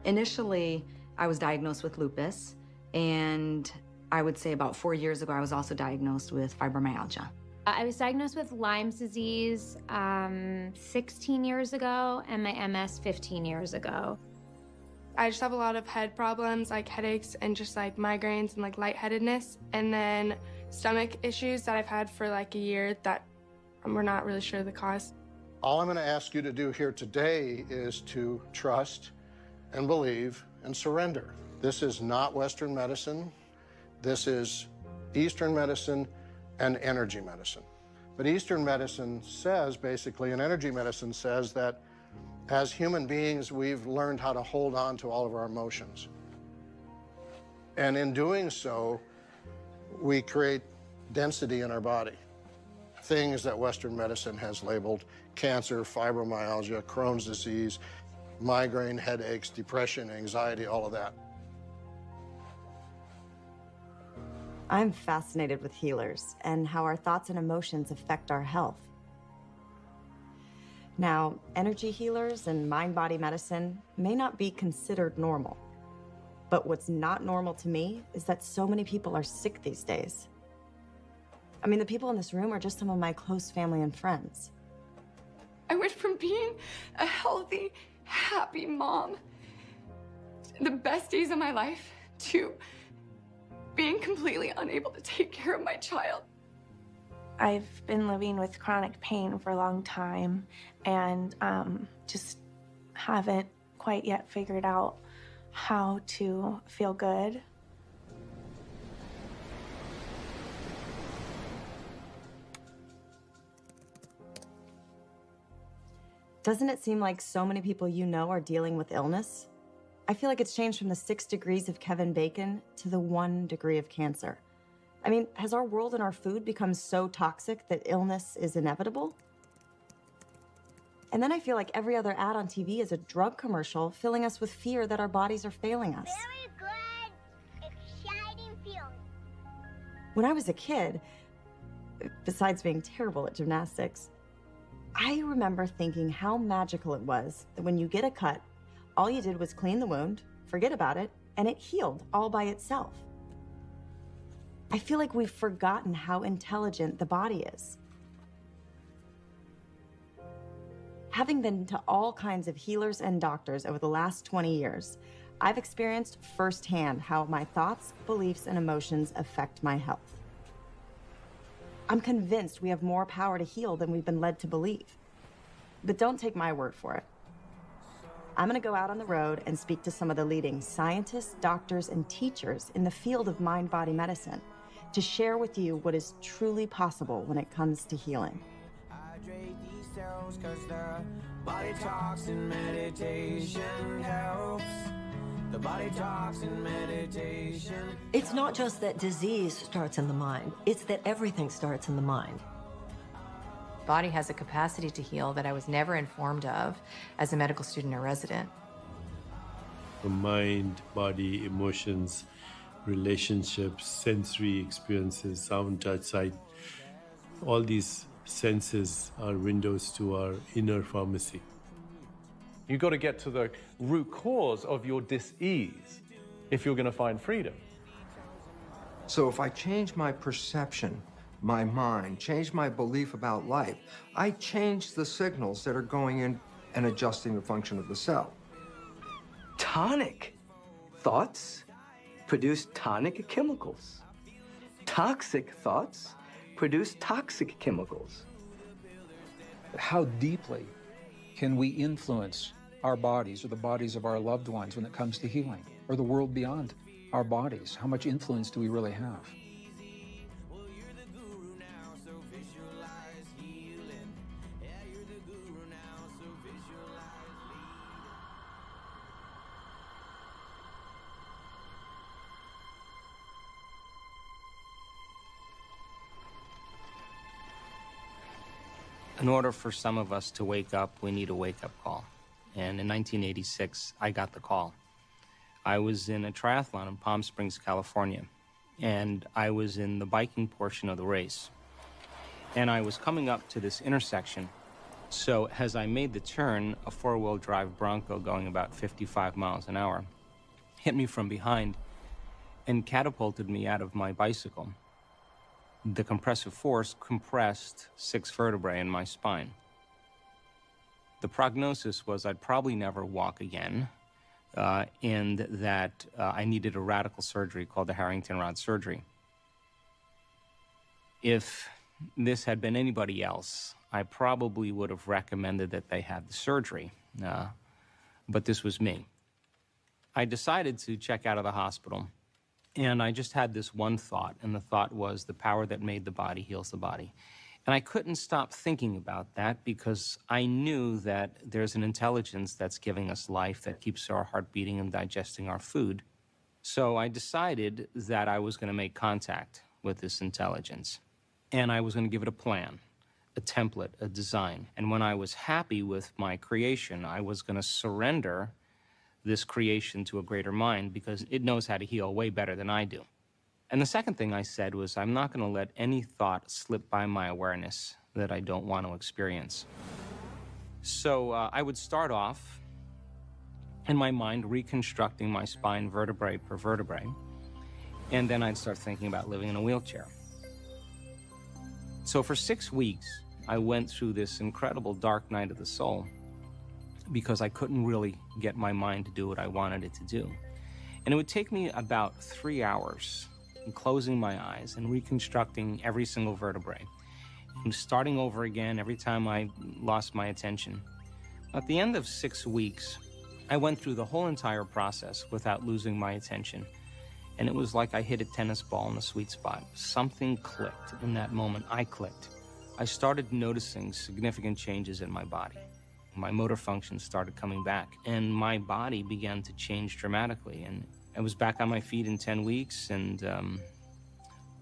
Initially, I was diagnosed with lupus, and I would say about 4 years ago, I was also diagnosed with fibromyalgia. I was diagnosed with Lyme's disease 16 years ago, and my MS 15 years ago. I just have a lot of head problems, like headaches and just like migraines and like lightheadedness, and then stomach issues that I've had for like a year that we're not really sure the cause. All I'm going to ask you to do here today is to trust and believe and surrender. This is not Western medicine. This is Eastern medicine and energy medicine. But Eastern medicine says, basically, and energy medicine says that as human beings, we've learned how to hold on to all of our emotions. And in doing so, we create density in our body. Things that Western medicine has labeled cancer, fibromyalgia, Crohn's disease, migraine, headaches, depression, anxiety, all of that. I'm fascinated with healers and how our thoughts and emotions affect our health. Now, energy healers and mind-body medicine may not be considered normal. But what's not normal to me is that so many people are sick these days. I mean, the people in this room are just some of my close family and friends. I went from being a healthy, happy mom, the best days of my life, to being completely unable to take care of my child. I've been living with chronic pain for a long time and just haven't quite yet figured out how to feel good. Doesn't it seem like so many people you know are dealing with illness? I feel like it's changed from the 6 degrees of Kevin Bacon to the 1 degree of cancer. I mean, has our world and our food become so toxic that illness is inevitable? And then I feel like every other ad on TV is a drug commercial filling us with fear that our bodies are failing us. Very good, exciting feeling. When I was a kid, besides being terrible at gymnastics, I remember thinking how magical it was that when you get a cut, all you did was clean the wound, forget about it, and it healed all by itself. I feel like we've forgotten how intelligent the body is. Having been to all kinds of healers and doctors over the last 20 years, I've experienced firsthand how my thoughts, beliefs, and emotions affect my health. I'm convinced we have more power to heal than we've been led to believe. But don't take my word for it. I'm going to go out on the road and speak to some of the leading scientists, doctors, and teachers in the field of mind-body medicine to share with you what is truly possible when it comes to healing. It's not just that disease starts in the mind, it's that everything starts in the mind. Body has a capacity to heal that I was never informed of as a medical student or resident. The mind, body, emotions, relationships, sensory experiences, sound, touch, sight, all these senses are windows to our inner pharmacy. You've got to get to the root cause of your dis-ease if you're going to find freedom. So if I change my perception, my mind, change my belief about life, I change the signals that are going in and adjusting the function of the cell. Tonic thoughts produce tonic chemicals. Toxic thoughts produce toxic chemicals. How deeply can we influence our bodies or the bodies of our loved ones when it comes to healing, or the world beyond our bodies? How much influence do we really have? In order for some of us to wake up, we need a wake-up call. And in 1986, I got the call. I was in a triathlon in Palm Springs, California, and I was in the biking portion of the race. And I was coming up to this intersection, So as I made the turn, a four-wheel drive Bronco going about 55 miles an hour hit me from behind and catapulted me out of my bicycle. The compressive force compressed 6 vertebrae in my spine. The prognosis was I'd probably never walk again, and that I needed a radical surgery called the Harrington rod surgery. If this had been anybody else, I probably would have recommended that they have the surgery, but this was me. I decided to check out of the hospital, and I just had this one thought, and the thought was the power that made the body heals the body. And I couldn't stop thinking about that because I knew that there's an intelligence that's giving us life that keeps our heart beating and digesting our food. So I decided that I was going to make contact with this intelligence, and I was going to give it a plan, a template, a design. And when I was happy with my creation, I was going to surrender this creation to a greater mind because it knows how to heal way better than I do. And the second thing I said was, I'm not going to let any thought slip by my awareness that I don't want to experience. So I would start off in my mind reconstructing my spine vertebrae per vertebrae, and then I'd start thinking about living in a wheelchair. So for 6 weeks, I went through this incredible dark night of the soul because I couldn't really get my mind to do what I wanted it to do. And it would take me about 3 hours and closing my eyes and reconstructing every single vertebrae and starting over again every time I lost my attention. At the end of 6 weeks, I went through the whole entire process without losing my attention. And it was like I hit a tennis ball in the sweet spot. Something clicked in that moment. I clicked. I started noticing significant changes in my body. My motor function started coming back, and my body began to change dramatically. And I was back on my feet in 10 weeks and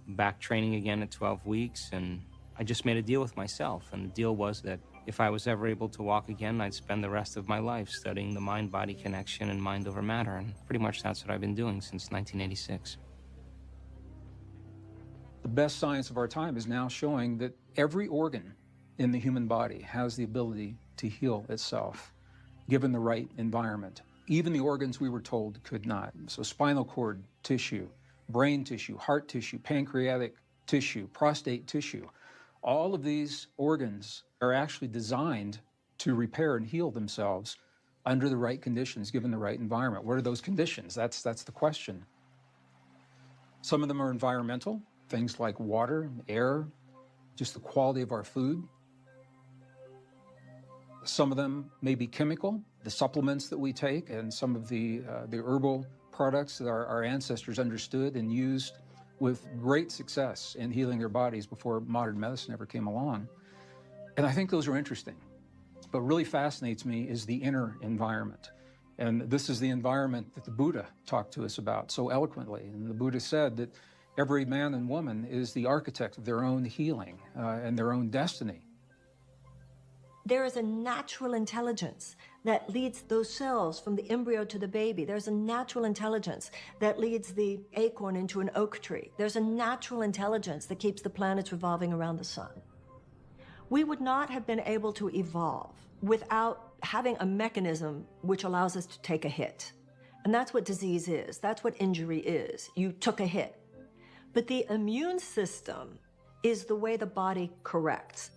back training again at 12 weeks. And I just made a deal with myself. And the deal was that if I was ever able to walk again, I'd spend the rest of my life studying the mind-body connection and mind over matter. And pretty much that's what I've been doing since 1986. The best science of our time is now showing that every organ in the human body has the ability to heal itself, given the right environment. Even the organs we were told could not. So spinal cord tissue, brain tissue, heart tissue, pancreatic tissue, prostate tissue, all of these organs are actually designed to repair and heal themselves under the right conditions, given the right environment. What are those conditions? That's the question. Some of them are environmental, things like water, air, just the quality of our food. Some of them may be chemical, the supplements that we take, and some of the herbal products that our ancestors understood and used with great success in healing their bodies before modern medicine ever came along. And I think those are interesting. But really fascinates me is the inner environment. And this is the environment that the Buddha talked to us about so eloquently. And the Buddha said that every man and woman is the architect of their own healing and their own destiny. There is a natural intelligence that leads those cells from the embryo to the baby. There's a natural intelligence that leads the acorn into an oak tree. There's a natural intelligence that keeps the planets revolving around the sun. We would not have been able to evolve without having a mechanism which allows us to take a hit. And that's what disease is. That's what injury is. You took a hit. But the immune system is the way the body corrects.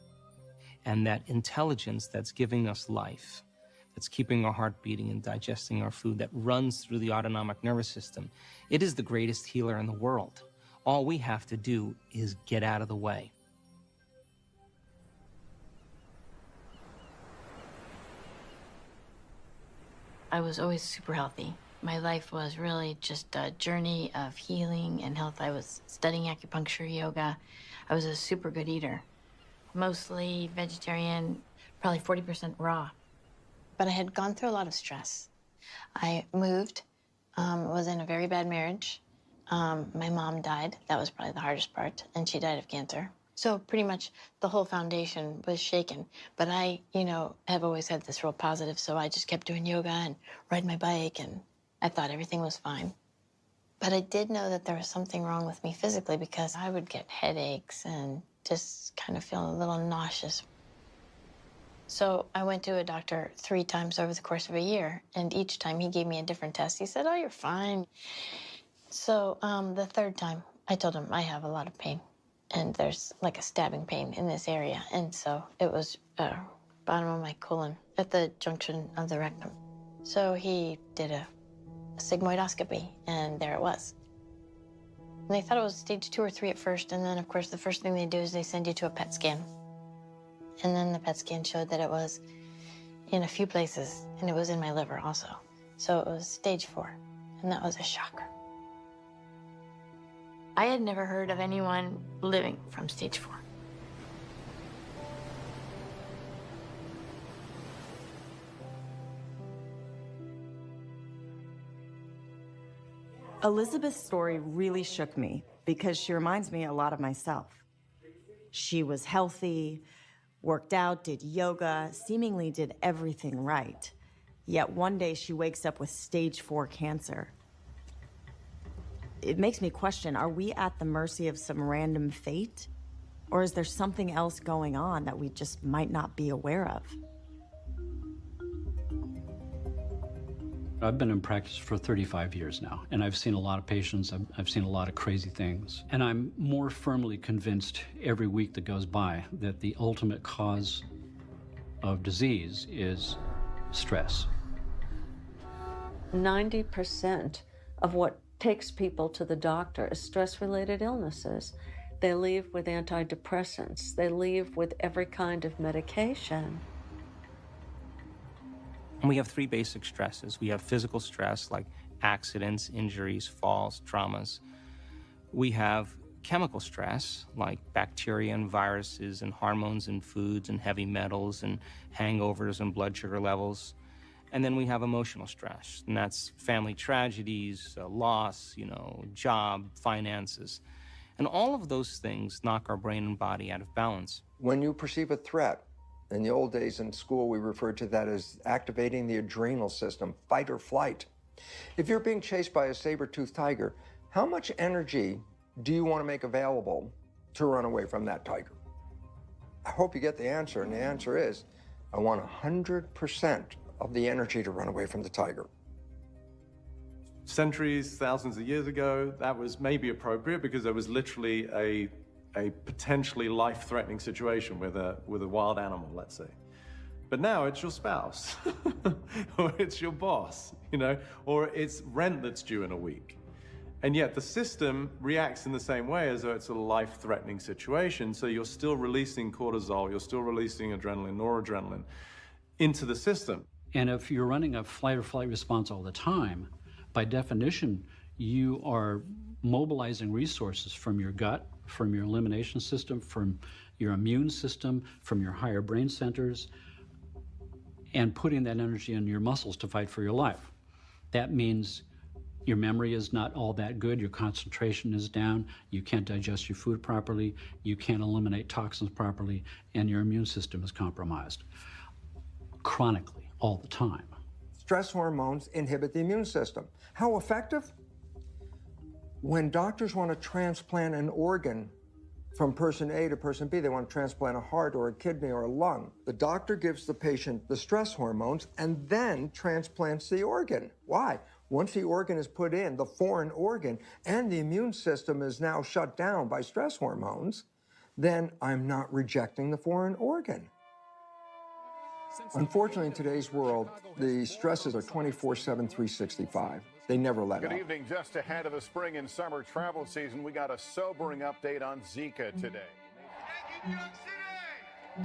And that intelligence that's giving us life, that's keeping our heart beating and digesting our food, that runs through the autonomic nervous system, it is the greatest healer in the world. All we have to do is get out of the way. I was always super healthy. My life was really just a journey of healing and health. I was studying acupuncture, yoga. I was a super good eater. Mostly vegetarian, probably 40% raw. But I had gone through a lot of stress. I moved, was in a very bad marriage. My mom died. That was probably the hardest part. And she died of cancer. So pretty much the whole foundation was shaken. But I, have always had this real positive, so I just kept doing yoga and riding my bike, and I thought everything was fine. But I did know that there was something wrong with me physically because I would get headaches and just kind of feel a little nauseous. So I went to a doctor 3 times over the course of a year, and each time he gave me a different test. He said, oh, you're fine. So the 3rd time, I told him I have a lot of pain, and there's like a stabbing pain in this area. And so it was bottom of my colon at the junction of the rectum. So he did a sigmoidoscopy, and there it was. And they thought it was stage 2 or 3 at first, and then, of course, the first thing they do is they send you to a PET scan. And then the PET scan showed that it was in a few places, and it was in my liver also. So it was stage 4, and that was a shocker. I had never heard of anyone living from stage 4. Elizabeth's story really shook me because she reminds me a lot of myself. She was healthy, worked out, did yoga, seemingly did everything right. Yet one day she wakes up with stage 4 cancer. It makes me question, are we at the mercy of some random fate? Or is there something else going on that we just might not be aware of? I've been in practice for 35 years now, and I've seen a lot of patients, I've seen a lot of crazy things. And I'm more firmly convinced every week that goes by that the ultimate cause of disease is stress. 90% of what takes people to the doctor is stress-related illnesses. They leave with antidepressants. They leave with every kind of medication. And we have 3 basic stresses. We have physical stress, like accidents, injuries, falls, traumas. We have chemical stress, like bacteria and viruses and hormones and foods and heavy metals and hangovers and blood sugar levels. And then we have emotional stress, and that's family tragedies, loss, job, finances. And all of those things knock our brain and body out of balance. When you perceive a threat, in the old days in school, we referred to that as activating the adrenal system, fight or flight. If you're being chased by a saber-toothed tiger, how much energy do you want to make available to run away from that tiger? I hope you get the answer, and the answer is, I want 100% of the energy to run away from the tiger. Centuries, thousands of years ago, that was maybe appropriate because there was literally a potentially life-threatening situation with a wild animal, let's say. But now it's your spouse, or it's your boss, or it's rent that's due in a week. And yet the system reacts in the same way as though it's a life-threatening situation, so you're still releasing cortisol, you're still releasing adrenaline, noradrenaline into the system. And if you're running a fight or flight response all the time, by definition, you are mobilizing resources from your gut, from your elimination system, from your immune system, from your higher brain centers, and putting that energy in your muscles to fight for your life. That means your memory is not all that good, your concentration is down, you can't digest your food properly, you can't eliminate toxins properly, and your immune system is compromised chronically, all the time. Stress hormones inhibit the immune system. How effective? When doctors want to transplant an organ from person A to person B, they want to transplant a heart or a kidney or a lung. The doctor gives the patient the stress hormones and then transplants the organ. Why? Once the organ is put in, the foreign organ, and the immune system is now shut down by stress hormones, then I'm not rejecting the foreign organ. Unfortunately, in today's world, the stresses are 24/7, 365. They never let up. Good evening. Just ahead of the spring and summer travel season, we got a sobering update on Zika today.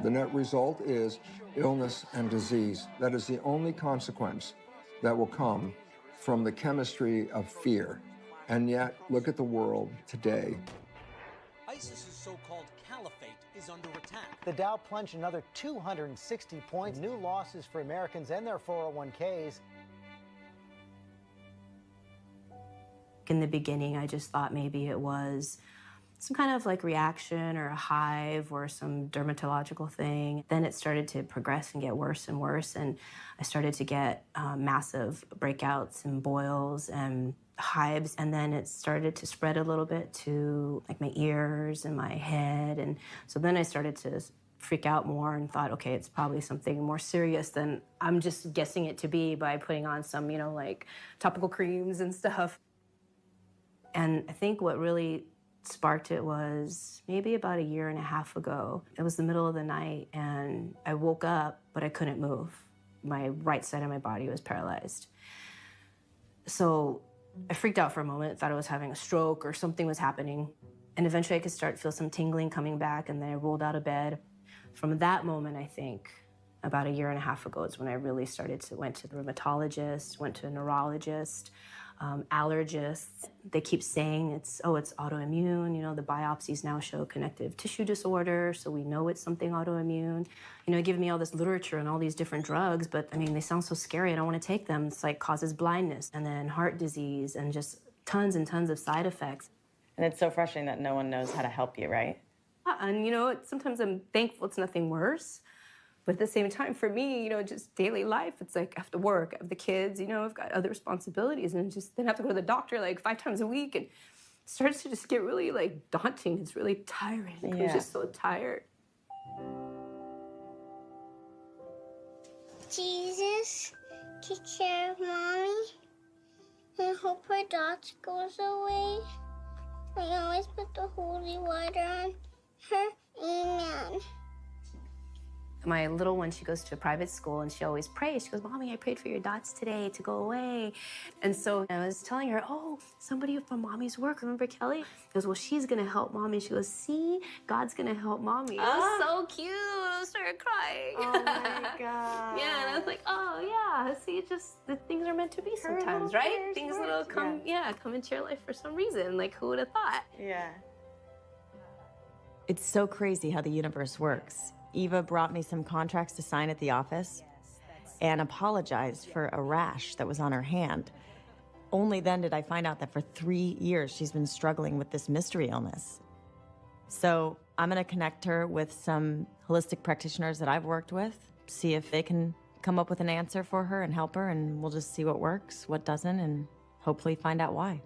The net result is illness and disease. That is the only consequence that will come from the chemistry of fear. And yet, look at the world today. ISIS's so-called caliphate is under attack. The Dow plunged another 260 points. New losses for Americans and their 401ks. In the beginning, I just thought maybe it was some kind of like reaction or a hive or some dermatological thing. Then it started to progress and get worse and worse, and I started to get massive breakouts and boils and hives, and then it started to spread a little bit to like my ears and my head, and so then I started to freak out more and thought, okay, it's probably something more serious than I'm just guessing it to be by putting on some, like topical creams and stuff. And I think what really sparked it was maybe about a year and a half ago. It was the middle of the night and I woke up, but I couldn't move. My right side of my body was paralyzed. So I freaked out for a moment, thought I was having a stroke or something was happening. And eventually I could start to feel some tingling coming back, and then I rolled out of bed. From that moment, I think, about a year and a half ago is when I really went to the rheumatologist, went to a neurologist, allergists. They keep saying it's autoimmune. The biopsies now show connective tissue disorder, so we know it's something autoimmune. Giving me all this literature and all these different drugs, but they sound so scary. I don't want to take them. It's like causes blindness and then heart disease and just tons and tons of side effects. And it's so frustrating that no one knows how to help you, right? And sometimes I'm thankful it's nothing worse. But at the same time, for me, just daily life, it's like I have to work, I have the kids, I've got other responsibilities, and then I have to go to the doctor like 5 times a week, and it starts to just get really daunting. It's really tiring. I was just so tired. Jesus, take care of Mommy, and hope her dots goes away. I always put the holy water on her. Amen. My little one, she goes to a private school and she always prays. She goes, Mommy, I prayed for your dots today to go away. And so I was telling her, oh, somebody from Mommy's work, remember Kelly? She goes, well, she's going to help Mommy. She goes, see, God's going to help Mommy. It was so cute. I started crying. Oh, my God. Yeah, and I was like, oh, yeah, see, the things are meant to be sometimes, right? Things that'll come into your life for some reason. Like, who would have thought? Yeah. It's so crazy how the universe works. Eva brought me some contracts to sign at the office and apologized for a rash that was on her hand. Only then did I find out that for 3 years she's been struggling with this mystery illness. So I'm going to connect her with some holistic practitioners that I've worked with, see if they can come up with an answer for her and help her, and we'll just see what works, what doesn't, and hopefully find out why.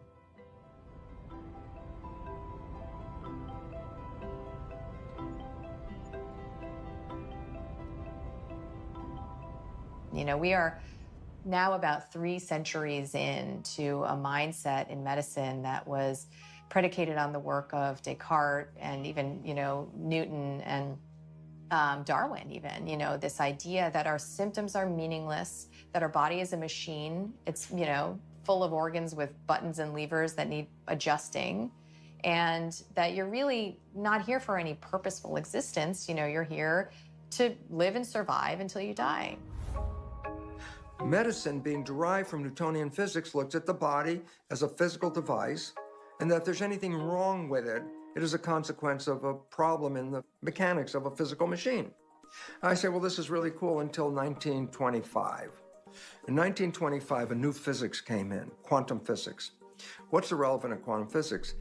We are now about 3 centuries into a mindset in medicine that was predicated on the work of Descartes and even, Newton and Darwin even, this idea that our symptoms are meaningless, that our body is a machine. It's, full of organs with buttons and levers that need adjusting, and that you're really not here for any purposeful existence. You're here to live and survive until you die. Medicine, being derived from Newtonian physics, looks at the body as a physical device, and that if there's anything wrong with it, it is a consequence of a problem in the mechanics of a physical machine. I say, well, this is really cool until 1925. In 1925, a new physics came in, quantum physics. What's the relevant of quantum physics?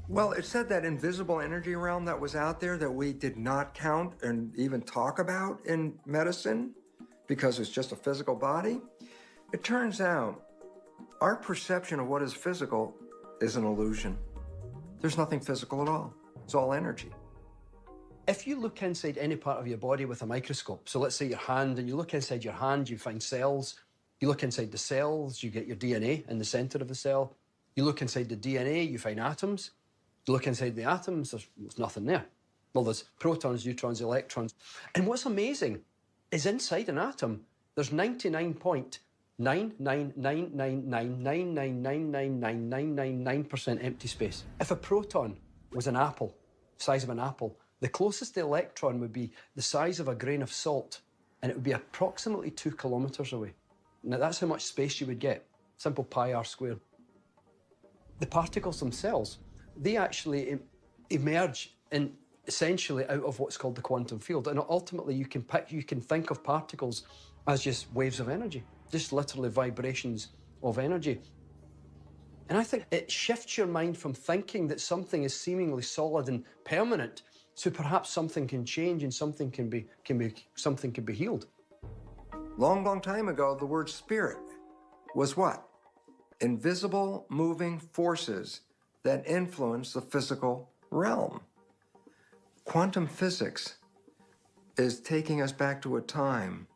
Well, it said that invisible energy realm that was out there that we did not count and even talk about in medicine, because it's just a physical body. It turns out our perception of what is physical is an illusion. There's nothing physical at all. It's all energy. If you look inside any part of your body with a microscope, so let's say your hand, and you look inside your hand, you find cells. You look inside the cells, you get your DNA in the center of the cell. You look inside the DNA, you find atoms. You look inside the atoms, there's nothing there. Well, there's protons, neutrons, electrons. And what's amazing is inside an atom, there's 99.9999999999999% empty space. If a proton was an apple, the size of an apple, the closest electron would be the size of a grain of salt, and it would be approximately 2 kilometers away. Now, that's how much space you would get. Simple pi r squared. The particles themselves, they actually emerge in essentially out of what's called the quantum field. And ultimately, you can think of particles as just waves of energy, just literally vibrations of energy. And I think it shifts your mind from thinking that something is seemingly solid and permanent to perhaps something can change and something can be healed. Long, long time ago, the word spirit was what? Invisible moving forces that influence the physical realm. Quantum physics is taking us back to a time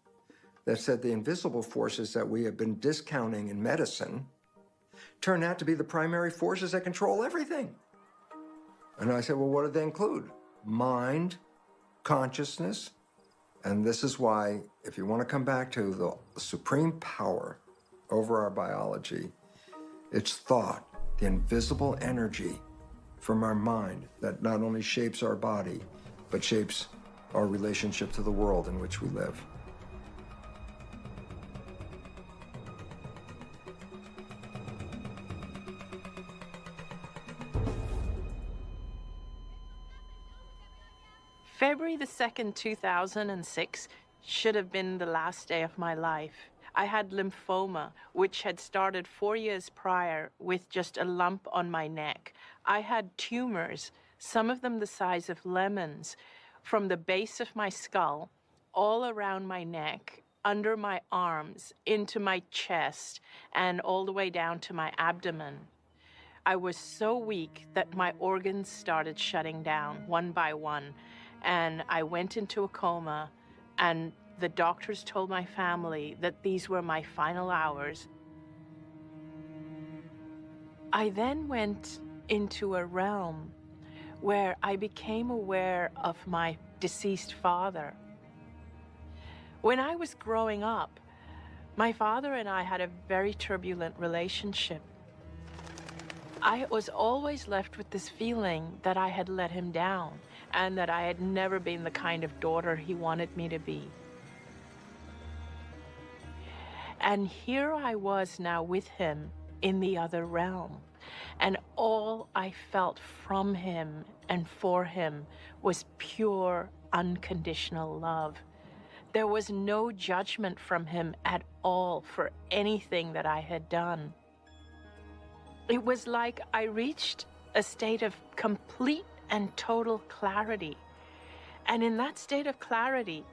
that said the invisible forces that we have been discounting in medicine turn out to be the primary forces that control everything. And I said, well, what do they include? Mind, consciousness, and this is why, if you want to come back to the supreme power over our biology, it's thought, the invisible energy from our mind that not only shapes our body, but shapes our relationship to the world in which we live. February the 2nd, 2006 should have been the last day of my life. I had lymphoma, which had started 4 years prior with just a lump on my neck. I had tumors, some of them the size of lemons, from the base of my skull, all around my neck, under my arms, into my chest, and all the way down to my abdomen. I was so weak that my organs started shutting down one by one, and I went into a coma, and the doctors told my family that these were my final hours. I then went into a realm where I became aware of my deceased father. When I was growing up, my father and I had a very turbulent relationship. I was always left with this feeling that I had let him down and that I had never been the kind of daughter he wanted me to be. And here I was now with him in the other realm, and all I felt from him and for him was pure, unconditional love. There was no judgment from him at all for anything that I had done. It was like I reached a state of complete and total clarity. And in that state of clarity,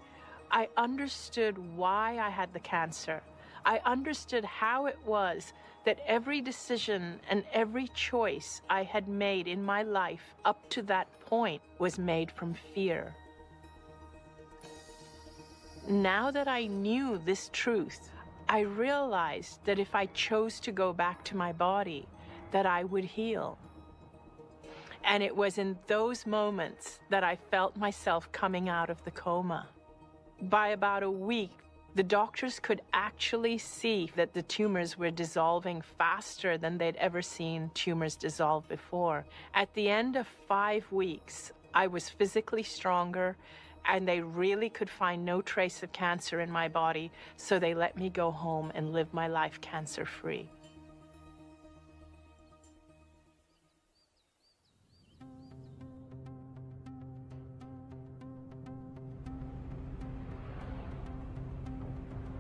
I understood why I had the cancer. I understood how it was that every decision and every choice I had made in my life up to that point was made from fear. Now that I knew this truth, I realized that if I chose to go back to my body, that I would heal. And it was in those moments that I felt myself coming out of the coma. By about a week, the doctors could actually see that the tumors were dissolving faster than they'd ever seen tumors dissolve before. At the end of 5 weeks, I was physically stronger, and they really could find no trace of cancer in my body, so they let me go home and live my life cancer-free.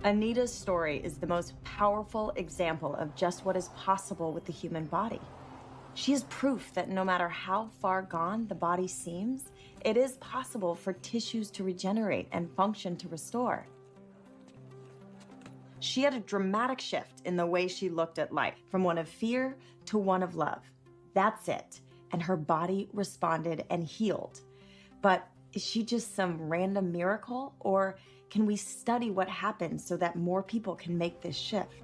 Anita's story is the most powerful example of just what is possible with the human body. She is proof that no matter how far gone the body seems, it is possible for tissues to regenerate and function to restore. She had a dramatic shift in the way she looked at life, from one of fear to one of love. That's it. And her body responded and healed. But is she just some random miracle, or can we study what happened so that more people can make this shift?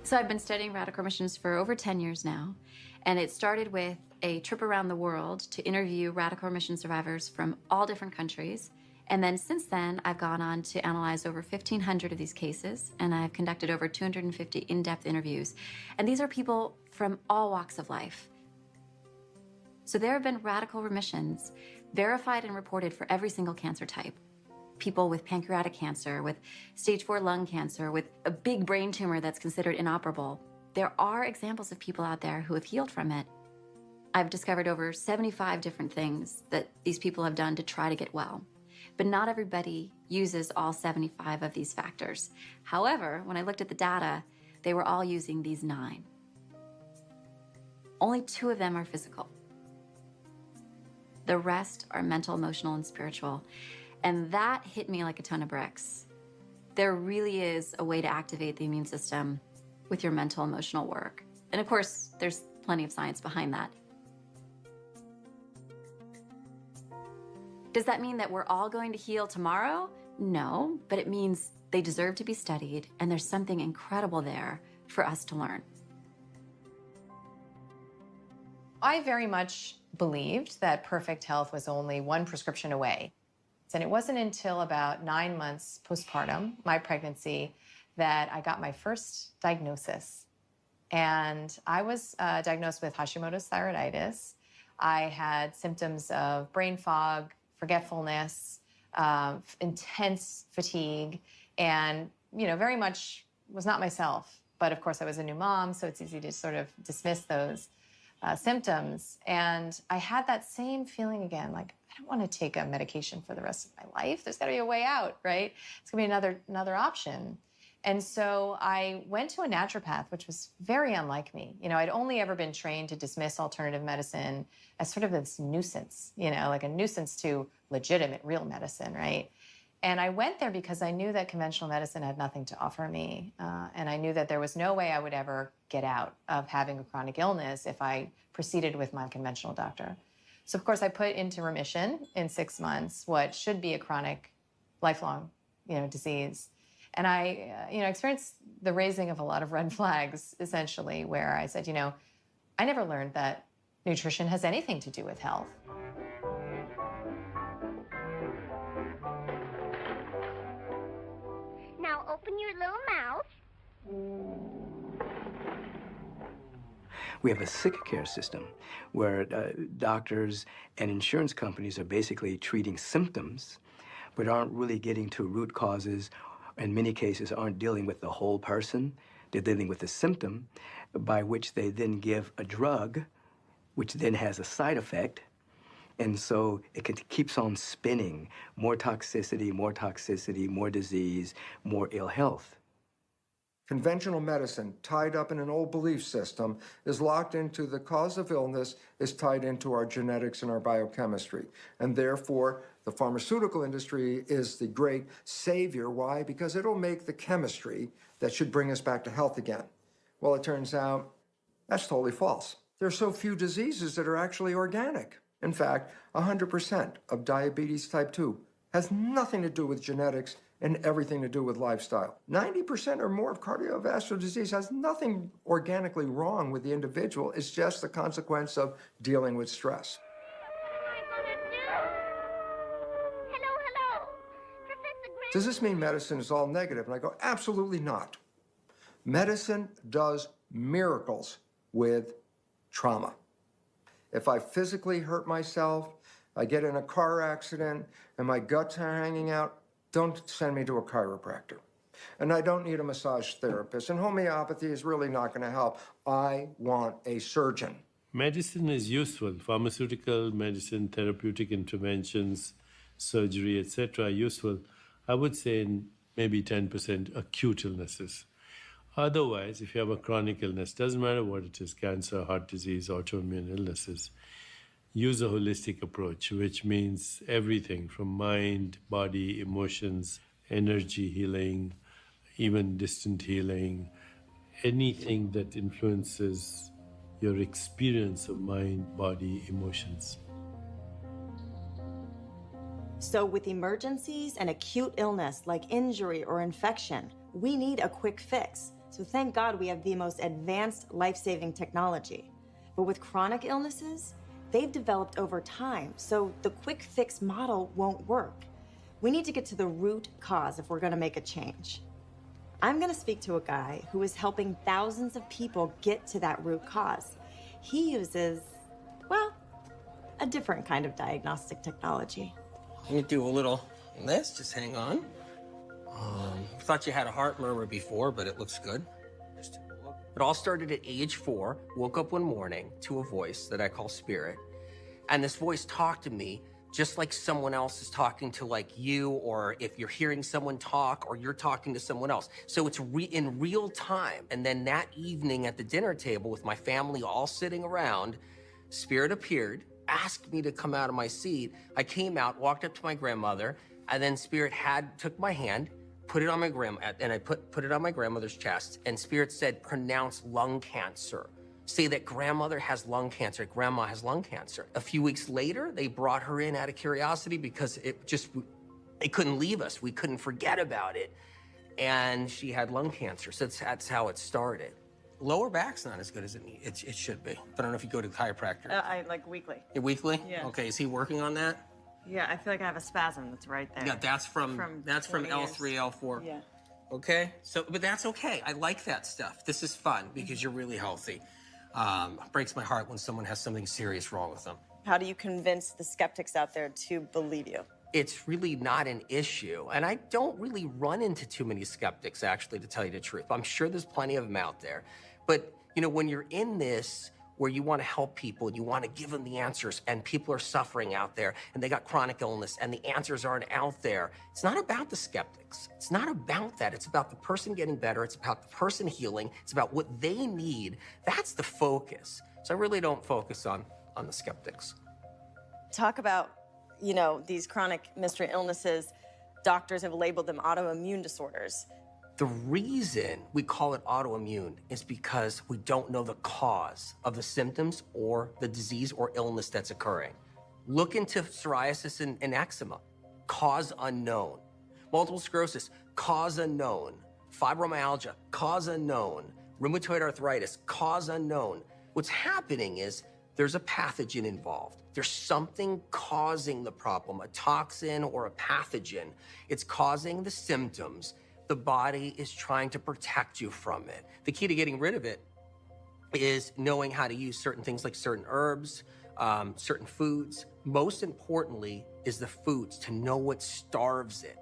So I've been studying radical remissions for over 10 years now, and it started with a trip around the world to interview radical remission survivors from all different countries. And then since then, I've gone on to analyze over 1,500 of these cases, and I've conducted over 250 in-depth interviews. And these are people from all walks of life. So there have been radical remissions verified and reported for every single cancer type. People with pancreatic cancer, with stage 4 lung cancer, with a big brain tumor that's considered inoperable. There are examples of people out there who have healed from it. I've discovered over 75 different things that these people have done to try to get well. But not everybody uses all 75 of these factors. However, when I looked at the data, they were all using these 9. Only 2 of them are physical. The rest are mental, emotional, and spiritual. And that hit me like a ton of bricks. There really is a way to activate the immune system with your mental, emotional work. And of course, there's plenty of science behind that. Does that mean that we're all going to heal tomorrow? No, but it means they deserve to be studied, and there's something incredible there for us to learn. I very much believed that perfect health was only one prescription away. And it wasn't until about 9 months postpartum, my pregnancy, that I got my first diagnosis. And I was diagnosed with Hashimoto's thyroiditis. I had symptoms of brain fog, forgetfulness, intense fatigue, and, very much was not myself. But of course, I was a new mom, so it's easy to sort of dismiss those symptoms. And I had that same feeling again, like, I don't want to take a medication for the rest of my life. There's got to be a way out, right? It's going to be another option. And so I went to a naturopath, which was very unlike me. I'd only ever been trained to dismiss alternative medicine as sort of this nuisance, like a nuisance to legitimate, real medicine, right? And I went there because I knew that conventional medicine had nothing to offer me. And I knew that there was no way I would ever get out of having a chronic illness if I proceeded with my conventional doctor. So, of course, I put into remission in 6 months what should be a chronic, lifelong, disease. And I, experienced the raising of a lot of red flags, essentially, where I said, I never learned that nutrition has anything to do with health. Now open your little mouth. We have a sick care system where doctors and insurance companies are basically treating symptoms, but aren't really getting to root causes. In many cases, aren't dealing with the whole person. They're dealing with the symptom, by which they then give a drug, which then has a side effect. And so it keeps on spinning. More toxicity, more disease, more ill health. Conventional medicine, tied up in an old belief system, is locked into the cause of illness, is tied into our genetics and our biochemistry. And therefore, the pharmaceutical industry is the great savior. Why? Because it'll make the chemistry that should bring us back to health again. Well, it turns out that's totally false. There are so few diseases that are actually organic. In fact, 100% of diabetes type 2 has nothing to do with genetics and everything to do with lifestyle. 90% or more of cardiovascular disease has nothing organically wrong with the individual. It's just the consequence of dealing with stress. Does this mean medicine is all negative? And I go, absolutely not. Medicine does miracles with trauma. If I physically hurt myself, I get in a car accident, and my guts are hanging out, don't send me to a chiropractor. And I don't need a massage therapist. And homeopathy is really not going to help. I want a surgeon. Medicine is useful. Pharmaceutical medicine, therapeutic interventions, surgery, etc. are useful. I would say in maybe 10% acute illnesses. Otherwise, if you have a chronic illness, doesn't matter what it is, cancer, heart disease, autoimmune illnesses, use a holistic approach, which means everything from mind, body, emotions, energy healing, even distant healing, anything that influences your experience of mind, body, emotions. So with emergencies and acute illness like injury or infection, we need a quick fix. So thank God we have the most advanced life-saving technology. But with chronic illnesses, they've developed over time, so the quick fix model won't work. We need to get to the root cause if we're gonna make a change. I'm gonna speak to a guy who is helping thousands of people get to that root cause. He uses, well, a different kind of diagnostic technology. Let me do a little this, just hang on. Thought you had a heart murmur before, but it looks good. Just take a look. It all started at age 4. Woke up one morning to a voice that I call Spirit. And this voice talked to me just like someone else is talking to like you, or if you're hearing someone talk or you're talking to someone else. So it's in real time. And then that evening at the dinner table with my family all sitting around, Spirit appeared, asked me to come out of my seat. I came out, walked up to my grandmother, and then Spirit took my hand, put it on my and I put it on my grandmother's chest, and Spirit said, pronounce lung cancer. say that grandmother has lung cancer, grandma has lung cancer. A few weeks later, they brought her in out of curiosity because it couldn't leave us. We couldn't forget about it. And she had lung cancer, so that's how it started. Lower back's not as good as it should be. I don't know if you go to the chiropractor. I like weekly. Weekly? Yeah. Okay, is he working on that? Yeah, I feel like I have a spasm that's right there. Yeah, that's from 20 L3, years. L4. Yeah. Okay, but that's okay. I like that stuff. This is fun because you're really healthy. It breaks my heart when someone has something serious wrong with them. How do you convince the skeptics out there to believe you? It's really not an issue. And I don't really run into too many skeptics, actually, to tell you the truth. I'm sure there's plenty of them out there. But, you know, when you're in this, where you want to help people and you want to give them the answers, and people are suffering out there and they got chronic illness and the answers aren't out there, it's not about the skeptics. It's not about that. It's about the person getting better. It's about the person healing. It's about what they need. That's the focus. So I really don't focus on the skeptics. Talk about, you know, these chronic mystery illnesses. Doctors have labeled them autoimmune disorders. The reason we call it autoimmune is because we don't know the cause of the symptoms or the disease or illness that's occurring. Look into psoriasis and eczema, cause unknown. Multiple sclerosis, cause unknown. Fibromyalgia, cause unknown. Rheumatoid arthritis, cause unknown. What's happening is there's a pathogen involved. There's something causing the problem, a toxin or a pathogen. It's causing the symptoms. The body is trying to protect you from it. The key to getting rid of it is knowing how to use certain things like certain herbs, certain foods. Most importantly is the foods, to know what starves it.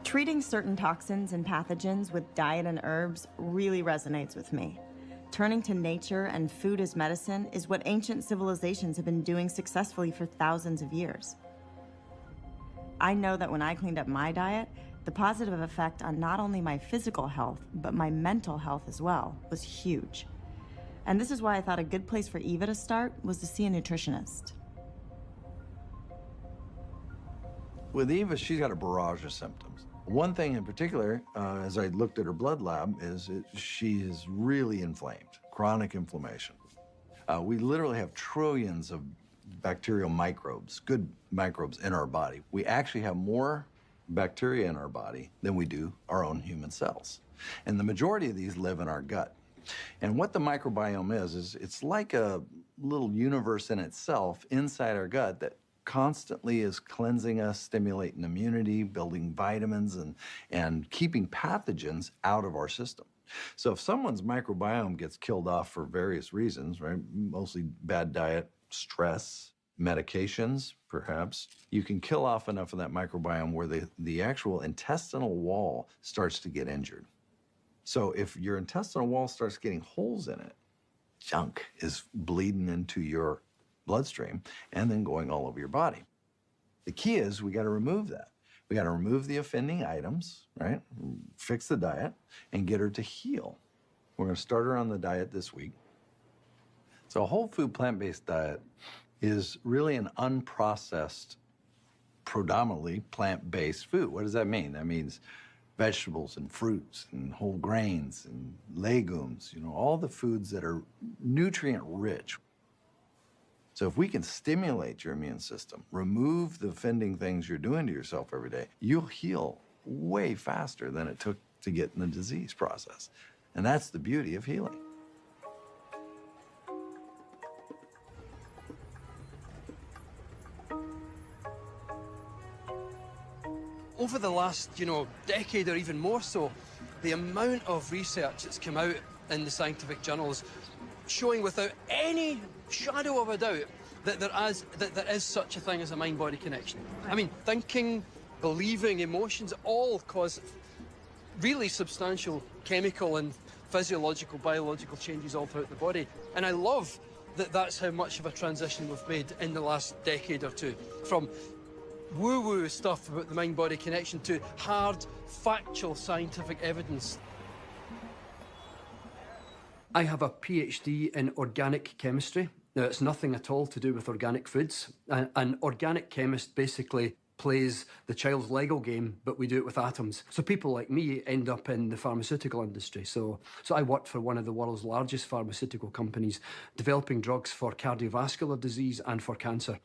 Treating certain toxins and pathogens with diet and herbs really resonates with me. Turning to nature and food as medicine is what ancient civilizations have been doing successfully for thousands of years. I know that when I cleaned up my diet, the positive effect on not only my physical health, but my mental health as well was huge. And this is why I thought a good place for Eva to start was to see a nutritionist. With Eva, she's got a barrage of symptoms. One thing in particular, as I looked at her blood lab, is she is really inflamed, chronic inflammation. We literally have trillions of bacterial microbes, good microbes in our body. We actually have more bacteria in our body than we do our own human cells. And the majority of these live in our gut. And what the microbiome is it's like a little universe in itself inside our gut that constantly is cleansing us, stimulating immunity, building vitamins, and keeping pathogens out of our system. So if someone's microbiome gets killed off for various reasons, right, mostly bad diet, stress, medications, perhaps, you can kill off enough of that microbiome where the actual intestinal wall starts to get injured. So if your intestinal wall starts getting holes in it, junk is bleeding into your bloodstream and then going all over your body. The key is we got to remove that. We got to remove the offending items, right? Fix the diet and get her to heal. We're going to start her on the diet this week. So a whole food plant-based diet is really an unprocessed, predominantly plant-based food. What does that mean? That means vegetables and fruits and whole grains and legumes, you know, all the foods that are nutrient rich. So if we can stimulate your immune system, remove the offending things you're doing to yourself every day, you'll heal way faster than it took to get in the disease process. And that's the beauty of healing. Over the last, decade or even more so, the amount of research that's come out in the scientific journals showing without any shadow of a doubt that there is such a thing as a mind-body connection. I mean, thinking, believing, emotions all cause really substantial chemical and physiological, biological changes all throughout the body. And I love that that's how much of a transition we've made in the last decade or two. From woo-woo stuff about the mind-body connection to hard, factual scientific evidence. I have a PhD in organic chemistry. Now, it's nothing at all to do with organic foods. An organic chemist basically plays the child's Lego game, but we do it with atoms. So people like me end up in the pharmaceutical industry. So I worked for one of the world's largest pharmaceutical companies, developing drugs for cardiovascular disease and for cancer.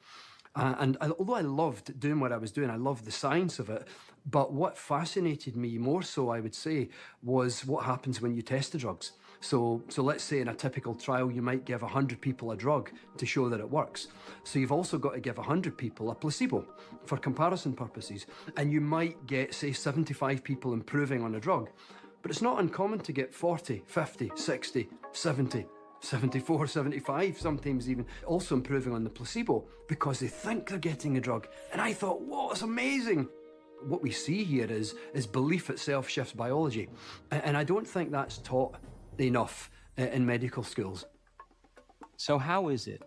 Although I loved doing what I was doing, I loved the science of it, but what fascinated me more so, I would say, was what happens when you test the drugs. So let's say in a typical trial, you might give 100 people a drug to show that it works. So you've also got to give 100 people a placebo for comparison purposes. And you might get, say, 75 people improving on a drug. But it's not uncommon to get 40, 50, 60, 70, 74, 75, sometimes even also improving on the placebo because they think they're getting a drug. And I thought, whoa, it's amazing. What we see here is belief itself shifts biology. And I don't think that's taught enough in medical schools. So how is it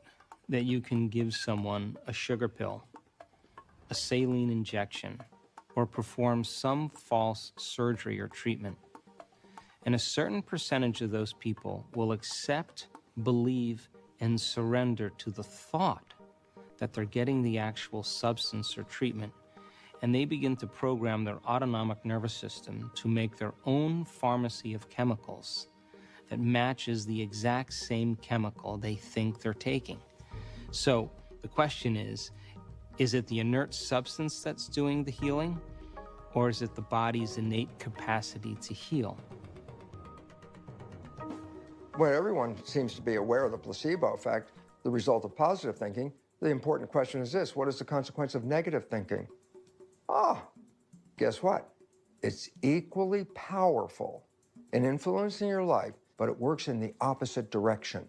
that you can give someone a sugar pill, a saline injection, or perform some false surgery or treatment, and a certain percentage of those people will accept, believe, and surrender to the thought that they're getting the actual substance or treatment, and they begin to program their autonomic nervous system to make their own pharmacy of chemicals that matches the exact same chemical they think they're taking. So the question is it the inert substance that's doing the healing, or is it the body's innate capacity to heal? Well, everyone seems to be aware of the placebo effect, the result of positive thinking. The important question is this: what is the consequence of negative thinking? Guess what? It's equally powerful in influencing your life, but it works in the opposite direction.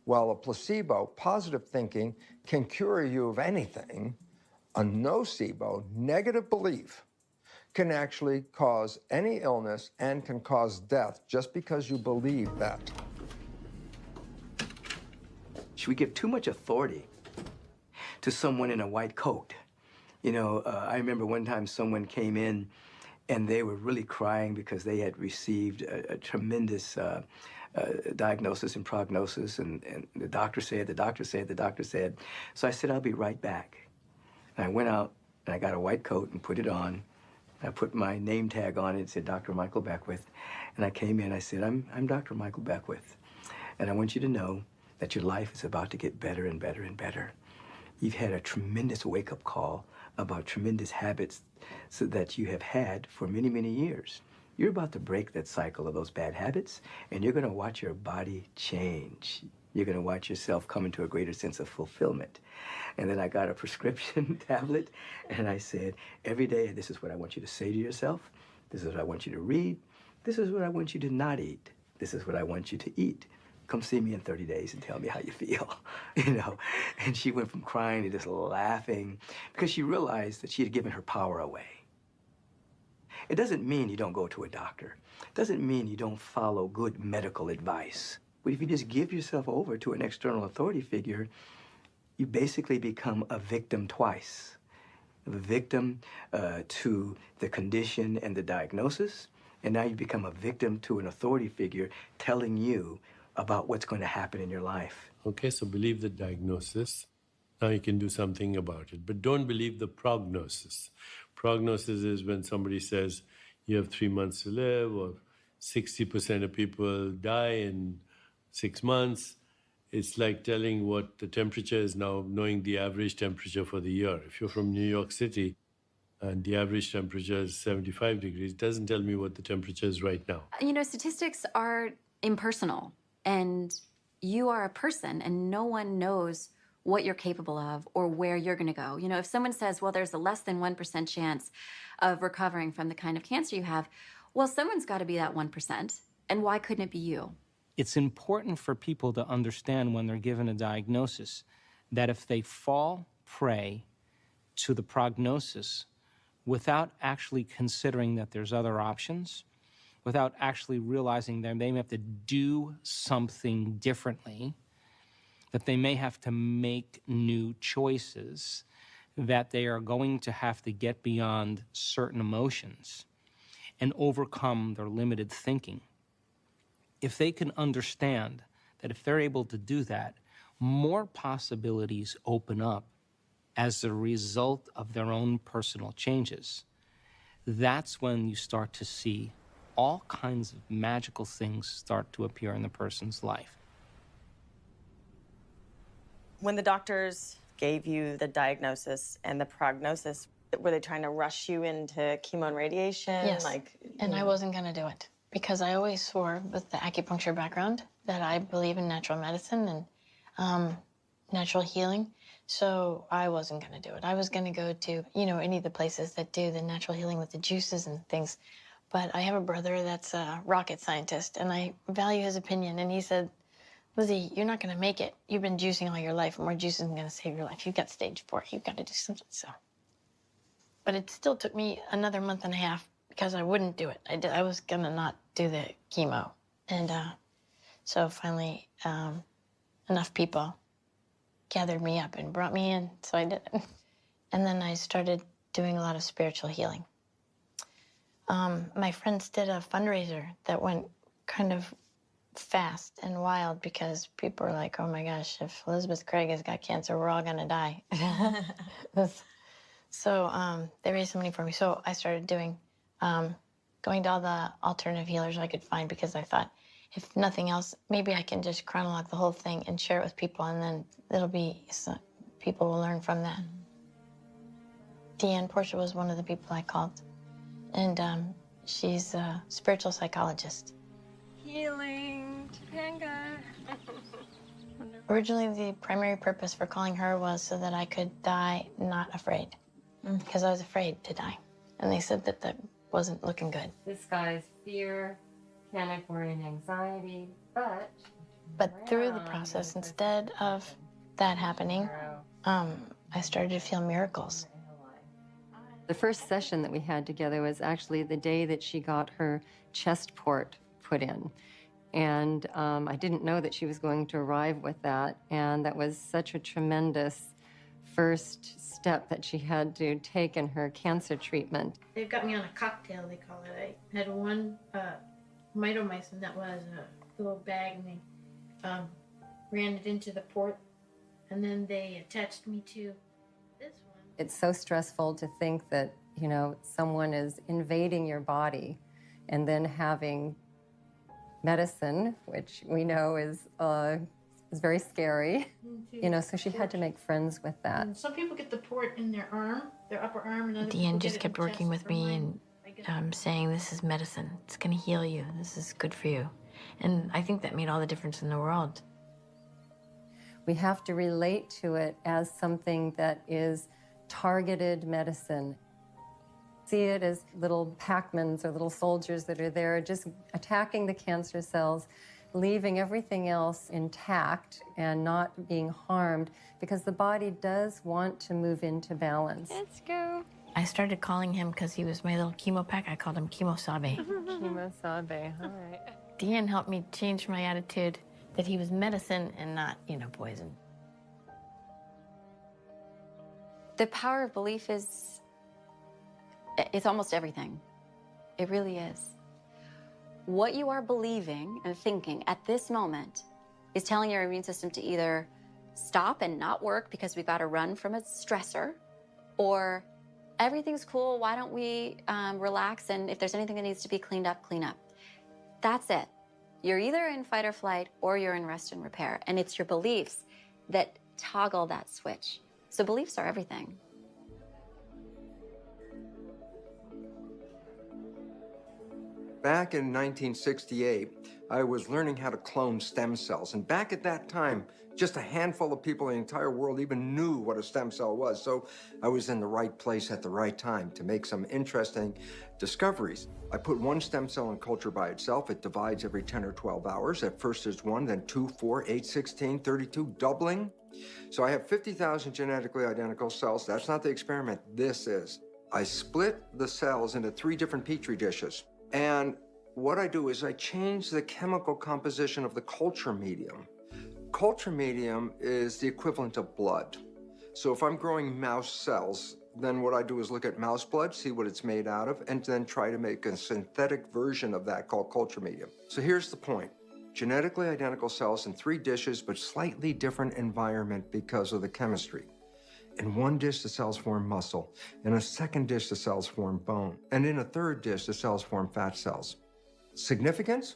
While a placebo, positive thinking, can cure you of anything, a nocebo, negative belief, can actually cause any illness and can cause death just because you believe that. Should we give too much authority to someone in a white coat? You know, I remember one time someone came in and they were really crying because they had received a tremendous diagnosis and prognosis, and the doctor said. So I said, I'll be right back. And I went out and I got a white coat and put it on. I put my name tag on it and said, Dr. Michael Beckwith. And I came in, I said, I'm Dr. Michael Beckwith. And I want you to know that your life is about to get better and better and better. You've had a tremendous wake-up call about tremendous habits so that you have had for many, many years. You're about to break that cycle of those bad habits, and you're going to watch your body change. You're going to watch yourself come into a greater sense of fulfillment. And then I got a prescription tablet, and I said, every day, this is what I want you to say to yourself. This is what I want you to read. This is what I want you to not eat. This is what I want you to eat. Come see me in 30 days and tell me how you feel, you know. And she went from crying to just laughing because she realized that she had given her power away. It doesn't mean you don't go to a doctor. It doesn't mean you don't follow good medical advice. But if you just give yourself over to an external authority figure, you basically become a victim twice. A victim to the condition and the diagnosis, and now you become a victim to an authority figure telling you about what's going to happen in your life. Okay, so believe the diagnosis. Now you can do something about it. But don't believe the prognosis. Prognosis is when somebody says you have 3 months to live, or 60% of people die in 6 months. It's like telling what the temperature is now, knowing the average temperature for the year. If you're from New York City and the average temperature is 75 degrees, it doesn't tell me what the temperature is right now. You know, statistics are impersonal, and you are a person, and no one knows what you're capable of or where you're going to go. You know, if someone says, well, there's a less than 1% chance of recovering from the kind of cancer you have, well, someone's got to be that 1%. And why couldn't it be you? It's important for people to understand when they're given a diagnosis that if they fall prey to the prognosis without actually considering that there's other options, without actually realizing that they may have to do something differently, that they may have to make new choices, that they are going to have to get beyond certain emotions and overcome their limited thinking. If they can understand that if they're able to do that, more possibilities open up as a result of their own personal changes, that's when you start to see all kinds of magical things start to appear in the person's life. When the doctors gave you the diagnosis and the prognosis, were they trying to rush you into chemo and radiation? Yes, and I wasn't going to do it because I always swore with the acupuncture background that I believe in natural medicine and natural healing. So I wasn't going to do it. I was going to go to, you know, any of the places that do the natural healing with the juices and things. But I have a brother that's a rocket scientist, and I value his opinion. And he said, Lizzie, you're not going to make it. You've been juicing all your life. More juice isn't going to save your life. You've got stage 4. You've got to do something. So, but it still took me another month and a half because I wouldn't do it. I was going to not do the chemo. And so finally, enough people gathered me up and brought me in, so I did it. And then I started doing a lot of spiritual healing. My friends did a fundraiser that went kind of fast and wild because people were like, oh my gosh, if Elizabeth Craig has got cancer, we're all gonna die. So they raised some money for me. So I started doing, going to all the alternative healers I could find because I thought, if nothing else, maybe I can just chronologue the whole thing and share it with people, and then it'll be, people will learn from that. Deanne Portia was one of the people I called, and she's a spiritual psychologist. Healing, Topanga. Originally, the primary purpose for calling her was so that I could die not afraid, because I was afraid to die. And they said that that wasn't looking good. This guy's fear, panic, worry, and anxiety, but through the process, instead of that happening, I started to feel miracles. the first session that we had together was actually the day that she got her chest port put in. And I didn't know that she was going to arrive with that. And that was such a tremendous first step that she had to take in her cancer treatment. They've got me on a cocktail, they call it. I had one mitomycin that was a little bag, and they ran it into the port, and then they attached me to this one. It's so stressful to think that, you know, someone is invading your body and then having medicine, which we know is very scary. You know, so she had to make friends with that. And some people get the port in their arm, their upper arm, and other people Deanne get just it kept in the working chest with or me mine. and saying, this is medicine. It's going to heal you. This is good for you. And I think that made all the difference in the world. We have to relate to it as something that is targeted medicine. See it as little Pac-Mans or little soldiers that are there just attacking the cancer cells, leaving everything else intact and not being harmed, because the body does want to move into balance. Let's go. I started calling him, because he was my little chemo pack, I called him Chemo Sabe. Chemo Sabe, all right. Deanne helped me change my attitude that he was medicine and not, you know, poison. The power of belief is, it's almost everything. It really is. What you are believing and thinking at this moment is telling your immune system to either stop and not work because we've got to run from a stressor, or everything's cool, why don't we relax, and if there's anything that needs to be cleaned up, clean up. That's it. You're either in fight or flight or you're in rest and repair, and it's your beliefs that toggle that switch. So beliefs are everything. Back in 1968, I was learning how to clone stem cells. And back at that time, just a handful of people in the entire world even knew what a stem cell was. So I was in the right place at the right time to make some interesting discoveries. I put one stem cell in culture by itself. It divides every 10 or 12 hours. At first there's 1, then 2, 4, 8, 16, 32, doubling. So I have 50,000 genetically identical cells. That's not the experiment. This is. I split the cells into 3 different Petri dishes. And what I do is I change the chemical composition of the culture medium. Culture medium is the equivalent of blood. So if I'm growing mouse cells, then what I do is look at mouse blood, see what it's made out of, and then try to make a synthetic version of that called culture medium. So here's the point. Genetically identical cells in 3 dishes, but slightly different environment because of the chemistry. In one dish, the cells form muscle. In a second dish, the cells form bone. And in a third dish, the cells form fat cells. Significance?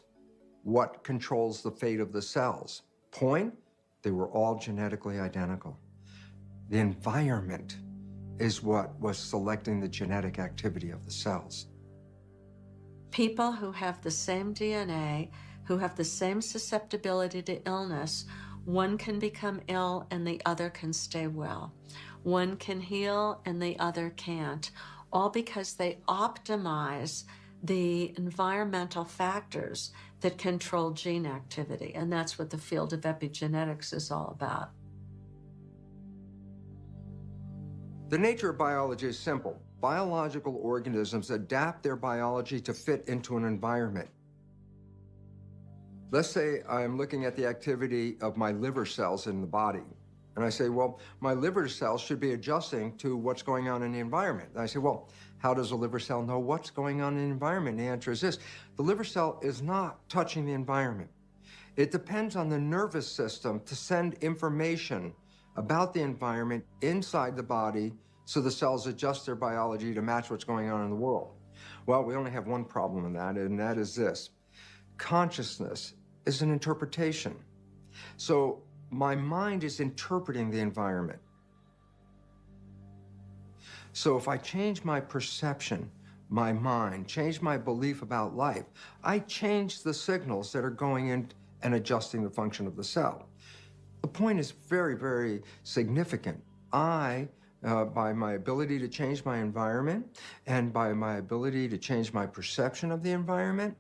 What controls the fate of the cells? Point? They were all genetically identical. The environment is what was selecting the genetic activity of the cells. People who have the same DNA, who have the same susceptibility to illness, one can become ill and the other can stay well. One can heal and the other can't, all because they optimize the environmental factors that control gene activity. And that's what the field of epigenetics is all about. The nature of biology is simple. Biological organisms adapt their biology to fit into an environment. Let's say I'm looking at the activity of my liver cells in the body. And I say, well, my liver cells should be adjusting to what's going on in the environment. And I say, well, how does a liver cell know what's going on in the environment? The answer is this: the liver cell is not touching the environment. It depends on the nervous system to send information about the environment inside the body so the cells adjust their biology to match what's going on in the world. Well, we only have one problem in that, and that is this: consciousness is an interpretation. So my mind is interpreting the environment. So if I change my perception, my mind, change my belief about life, I change the signals that are going in and adjusting the function of the cell. The point is very, very significant. By my ability to change my environment and by my ability to change my perception of the environment,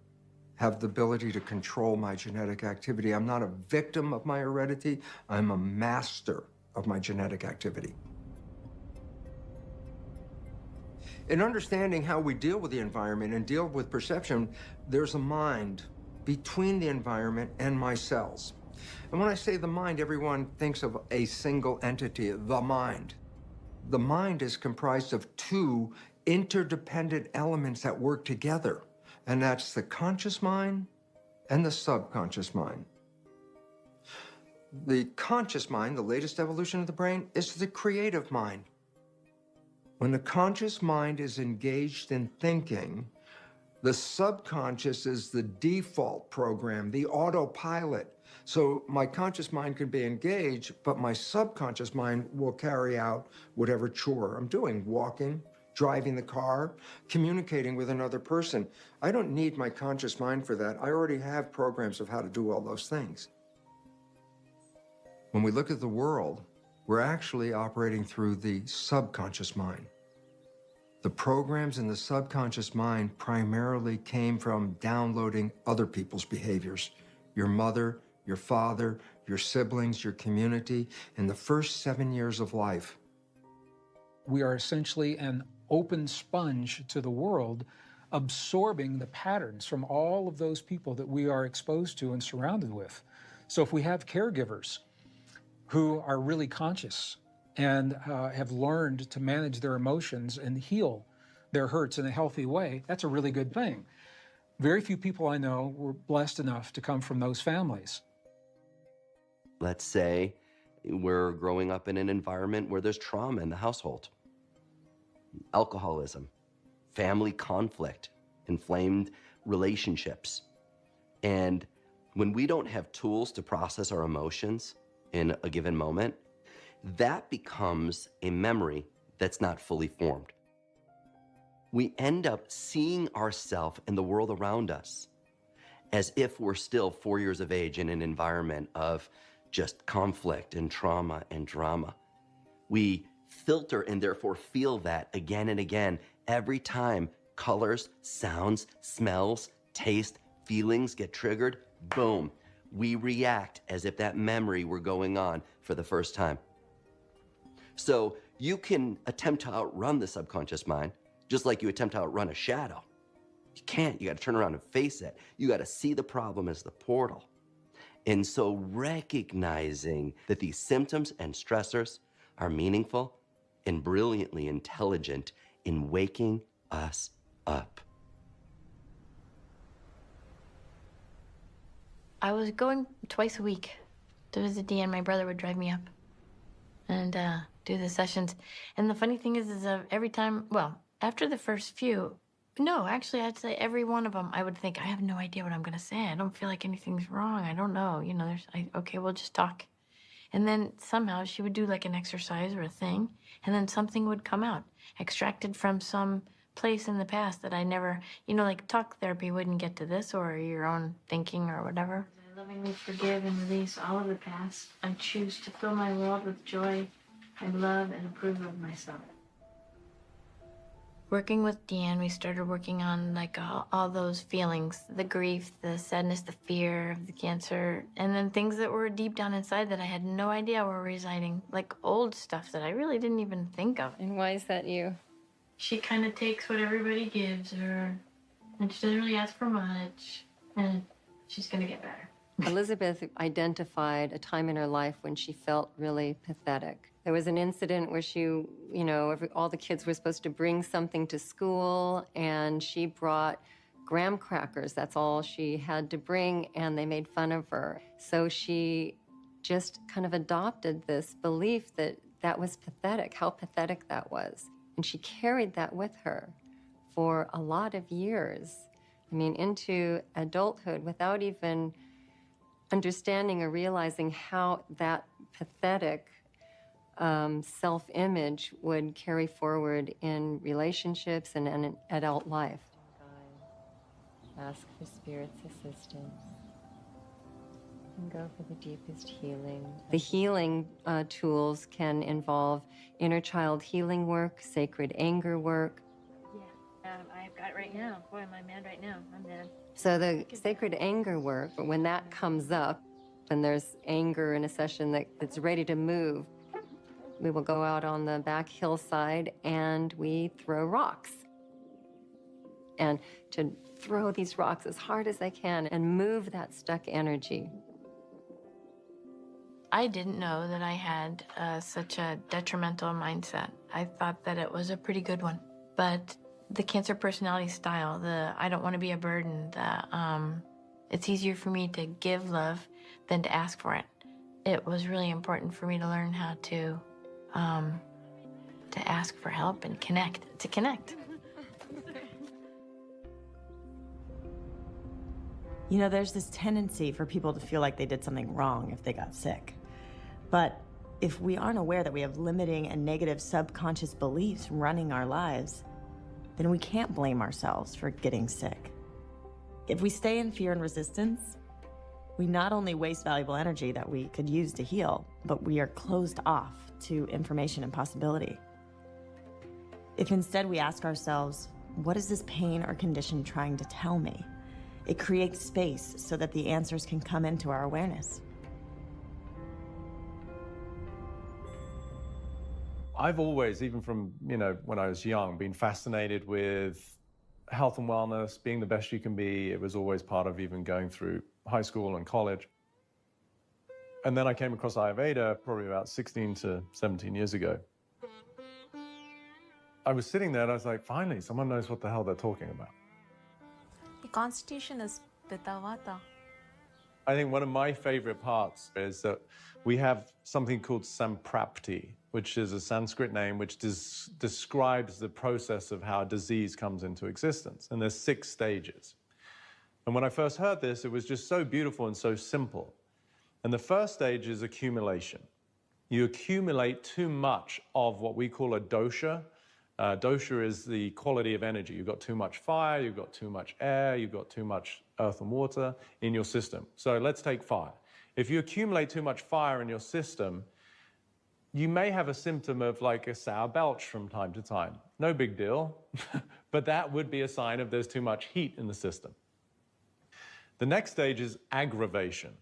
have the ability to control my genetic activity. I'm not a victim of my heredity. I'm a master of my genetic activity. In understanding how we deal with the environment and deal with perception, there's a mind between the environment and my cells. And when I say the mind, everyone thinks of a single entity, the mind. The mind is comprised of two interdependent elements that work together, and that's the conscious mind and the subconscious mind. The conscious mind, the latest evolution of the brain, is the creative mind. When the conscious mind is engaged in thinking, the subconscious is the default program, the autopilot. So my conscious mind can be engaged, but my subconscious mind will carry out whatever chore I'm doing: walking, driving the car, communicating with another person. I don't need my conscious mind for that. I already have programs of how to do all those things. When we look at the world, we're actually operating through the subconscious mind. The programs in the subconscious mind primarily came from downloading other people's behaviors. Your mother, your father, your siblings, your community, in the first 7 years of life. We are essentially an open sponge to the world, absorbing the patterns from all of those people that we are exposed to and surrounded with. So if we have caregivers who are really conscious and have learned to manage their emotions and heal their hurts in a healthy way, that's a really good thing. Very few people I know were blessed enough to come from those families. Let's say we're growing up in an environment where there's trauma in the household. Alcoholism, family conflict, inflamed relationships. And when we don't have tools to process our emotions in a given moment, that becomes a memory that's not fully formed. We end up seeing ourselves and the world around us as if we're still 4 years of age in an environment of just conflict and trauma and drama. We filter and therefore feel that again and again every time colors, sounds, smells, taste, feelings get triggered. Boom, we react as if that memory were going on for the first time. So you can attempt to outrun the subconscious mind just like you attempt to outrun a shadow. You can't. You got to turn around and face it. You got to see the problem as the portal. And so recognizing that these symptoms and stressors are meaningful and brilliantly intelligent in waking us up. I was going twice a week to visit Dee, and my brother would drive me up. And do the sessions. And the funny thing is every time, well, after the first few, no, actually, I'd say every one of them, I would think, I have no idea what I'm going to say. I don't feel like anything's wrong. I don't know. You know, okay, we'll just talk. And then somehow she would do like an exercise or a thing, and then something would come out, extracted from some place in the past that I never, you know, like talk therapy wouldn't get to this or your own thinking or whatever. I lovingly forgive and release all of the past. I choose to fill my world with joy. I love and approve of myself. Working with Deanne, we started working on like all those feelings, the grief, the sadness, the fear of the cancer, and then things that were deep down inside that I had no idea were residing, like old stuff that I really didn't even think of. And why is that you? She kind of takes what everybody gives her, and she doesn't really ask for much, and she's gonna get better. Elizabeth identified a time in her life when she felt really pathetic. There was an incident where she, you know, all the kids were supposed to bring something to school, and she brought graham crackers. That's all she had to bring, and they made fun of her. So she just kind of adopted this belief that that was pathetic, how pathetic that was. And she carried that with her for a lot of years. I mean, into adulthood without even understanding or realizing how that pathetic self-image would carry forward in relationships and in adult life. Ask for Spirit's assistance and go for the deepest healing. The healing tools can involve inner child healing work, sacred anger work. Yeah, I've got it right now. Boy, am I mad right now. I'm mad. So the sacred anger work, when that comes up, and there's anger in a session that's ready to move, we will go out on the back hillside and we throw rocks. And to throw these rocks as hard as I can and move that stuck energy. I didn't know that I had such a detrimental mindset. I thought that it was a pretty good one. But the cancer personality style, the I don't want to be a burden, it's easier for me to give love than to ask for it. It was really important for me to learn how to ask for help and to connect. You know, there's this tendency for people to feel like they did something wrong if they got sick. But if we aren't aware that we have limiting and negative subconscious beliefs running our lives, then we can't blame ourselves for getting sick. If we stay in fear and resistance, we not only waste valuable energy that we could use to heal, but we are closed off to information and possibility. If instead we ask ourselves, what is this pain or condition trying to tell me? It creates space so that the answers can come into our awareness. I've always, even from, when I was young, been fascinated with health and wellness, being the best you can be. It was always part of even going through high school and college. And then I came across Ayurveda probably about 16 to 17 years ago. I was sitting there and I was like, finally, someone knows what the hell they're talking about. The constitution is Pitta Vata. I think one of my favorite parts is that we have something called samprapti, which is a Sanskrit name which describes the process of how disease comes into existence. And there's 6 stages. And when I first heard this, it was just so beautiful and so simple. And the first stage is accumulation. You accumulate too much of what we call a dosha. Dosha is the quality of energy. You've got too much fire, you've got too much air, you've got too much earth and water in your system. So let's take fire. If you accumulate too much fire in your system, you may have a symptom of like a sour belch from time to time. No big deal, but that would be a sign of there's too much heat in the system. The next stage is aggravation.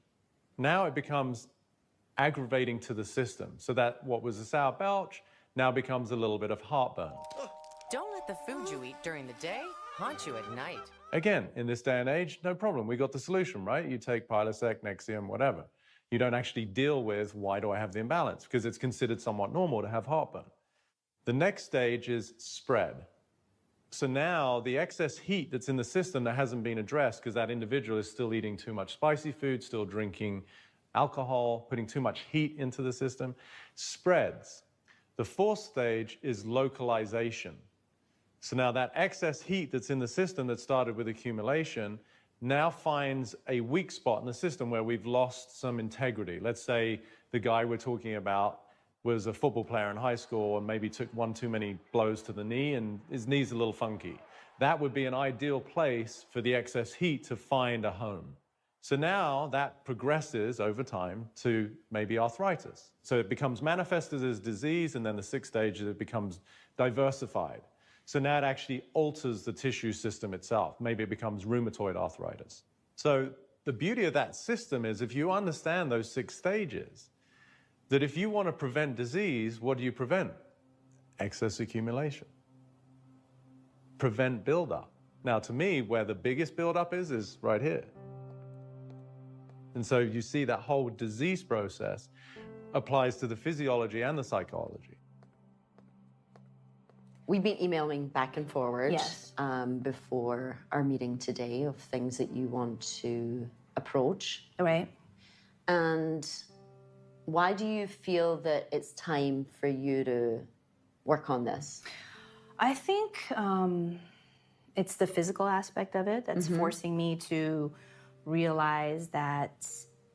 Now it becomes aggravating to the system, so that what was a sour belch now becomes a little bit of heartburn. Don't let the food you eat during the day haunt you at night. Again, in this day and age, no problem. We got the solution, right? You take Prilosec, Nexium, whatever. You don't actually deal with why do I have the imbalance, because it's considered somewhat normal to have heartburn. The next stage is spread. So now the excess heat that's in the system that hasn't been addressed because that individual is still eating too much spicy food, still drinking alcohol, putting too much heat into the system, spreads. The fourth stage is localization. So now that excess heat that's in the system that started with accumulation now finds a weak spot in the system where we've lost some integrity. Let's say the guy we're talking about was a football player in high school and maybe took one too many blows to the knee and his knee's a little funky. That would be an ideal place for the excess heat to find a home. So now that progresses over time to maybe arthritis. So it becomes manifested as disease, and then the sixth stage it becomes diversified. So now it actually alters the tissue system itself. Maybe it becomes rheumatoid arthritis. So the beauty of that system is if you understand those 6 stages, that if you want to prevent disease, what do you prevent? Excess accumulation. Prevent buildup. Now, to me, where the biggest buildup is right here. And so you see that whole disease process applies to the physiology and the psychology. We've been emailing back and forward Yes. Before our meeting today of things that you want to approach. Right. And why do you feel that it's time for you to work on this? I think it's the physical aspect of it that's Mhm. forcing me to realize that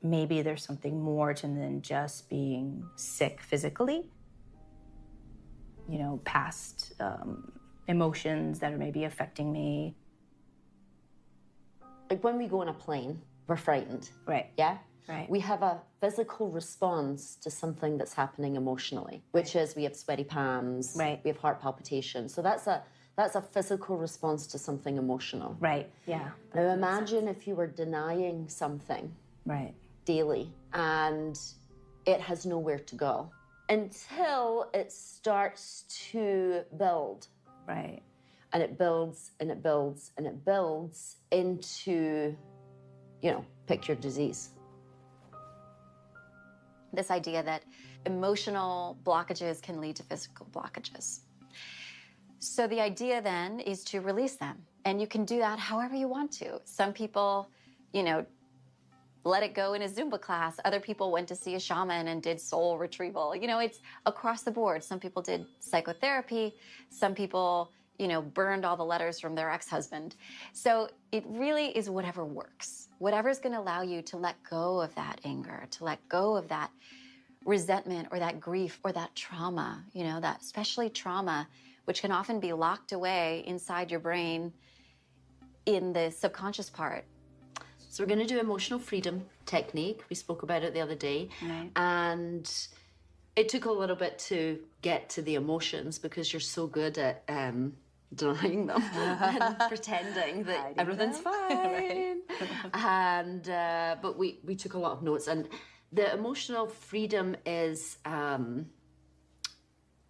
maybe there's something more to than just being sick physically. You know, past emotions that are maybe affecting me. Like when we go on a plane, we're frightened. Right. Yeah? Right. We have a physical response to something that's happening emotionally, which is we have sweaty palms, Right. we have heart palpitations. So that's a physical response to something emotional. Right. Yeah. Now imagine if you were denying something Right. daily and it has nowhere to go until it starts to build. Right. And it builds and it builds and it builds into, you know, pick your disease. This idea that emotional blockages can lead to physical blockages. So the idea then is to release them. And you can do that however you want to. Some people, you know, let it go in a Zumba class. Other people went to see a shaman and did soul retrieval. You know, it's across the board. Some people did psychotherapy. Some people, you know, burned all the letters from their ex-husband. So it really is whatever works. Whatever's going to allow you to let go of that anger, to let go of that resentment or that grief or that trauma, you know, that especially trauma, which can often be locked away inside your brain in the subconscious part. So we're going to do emotional freedom technique. We spoke about it the other day. Right. And it took a little bit to get to the emotions because you're so good at denying them and pretending that everything's fine. And but we took a lot of notes. And the emotional freedom is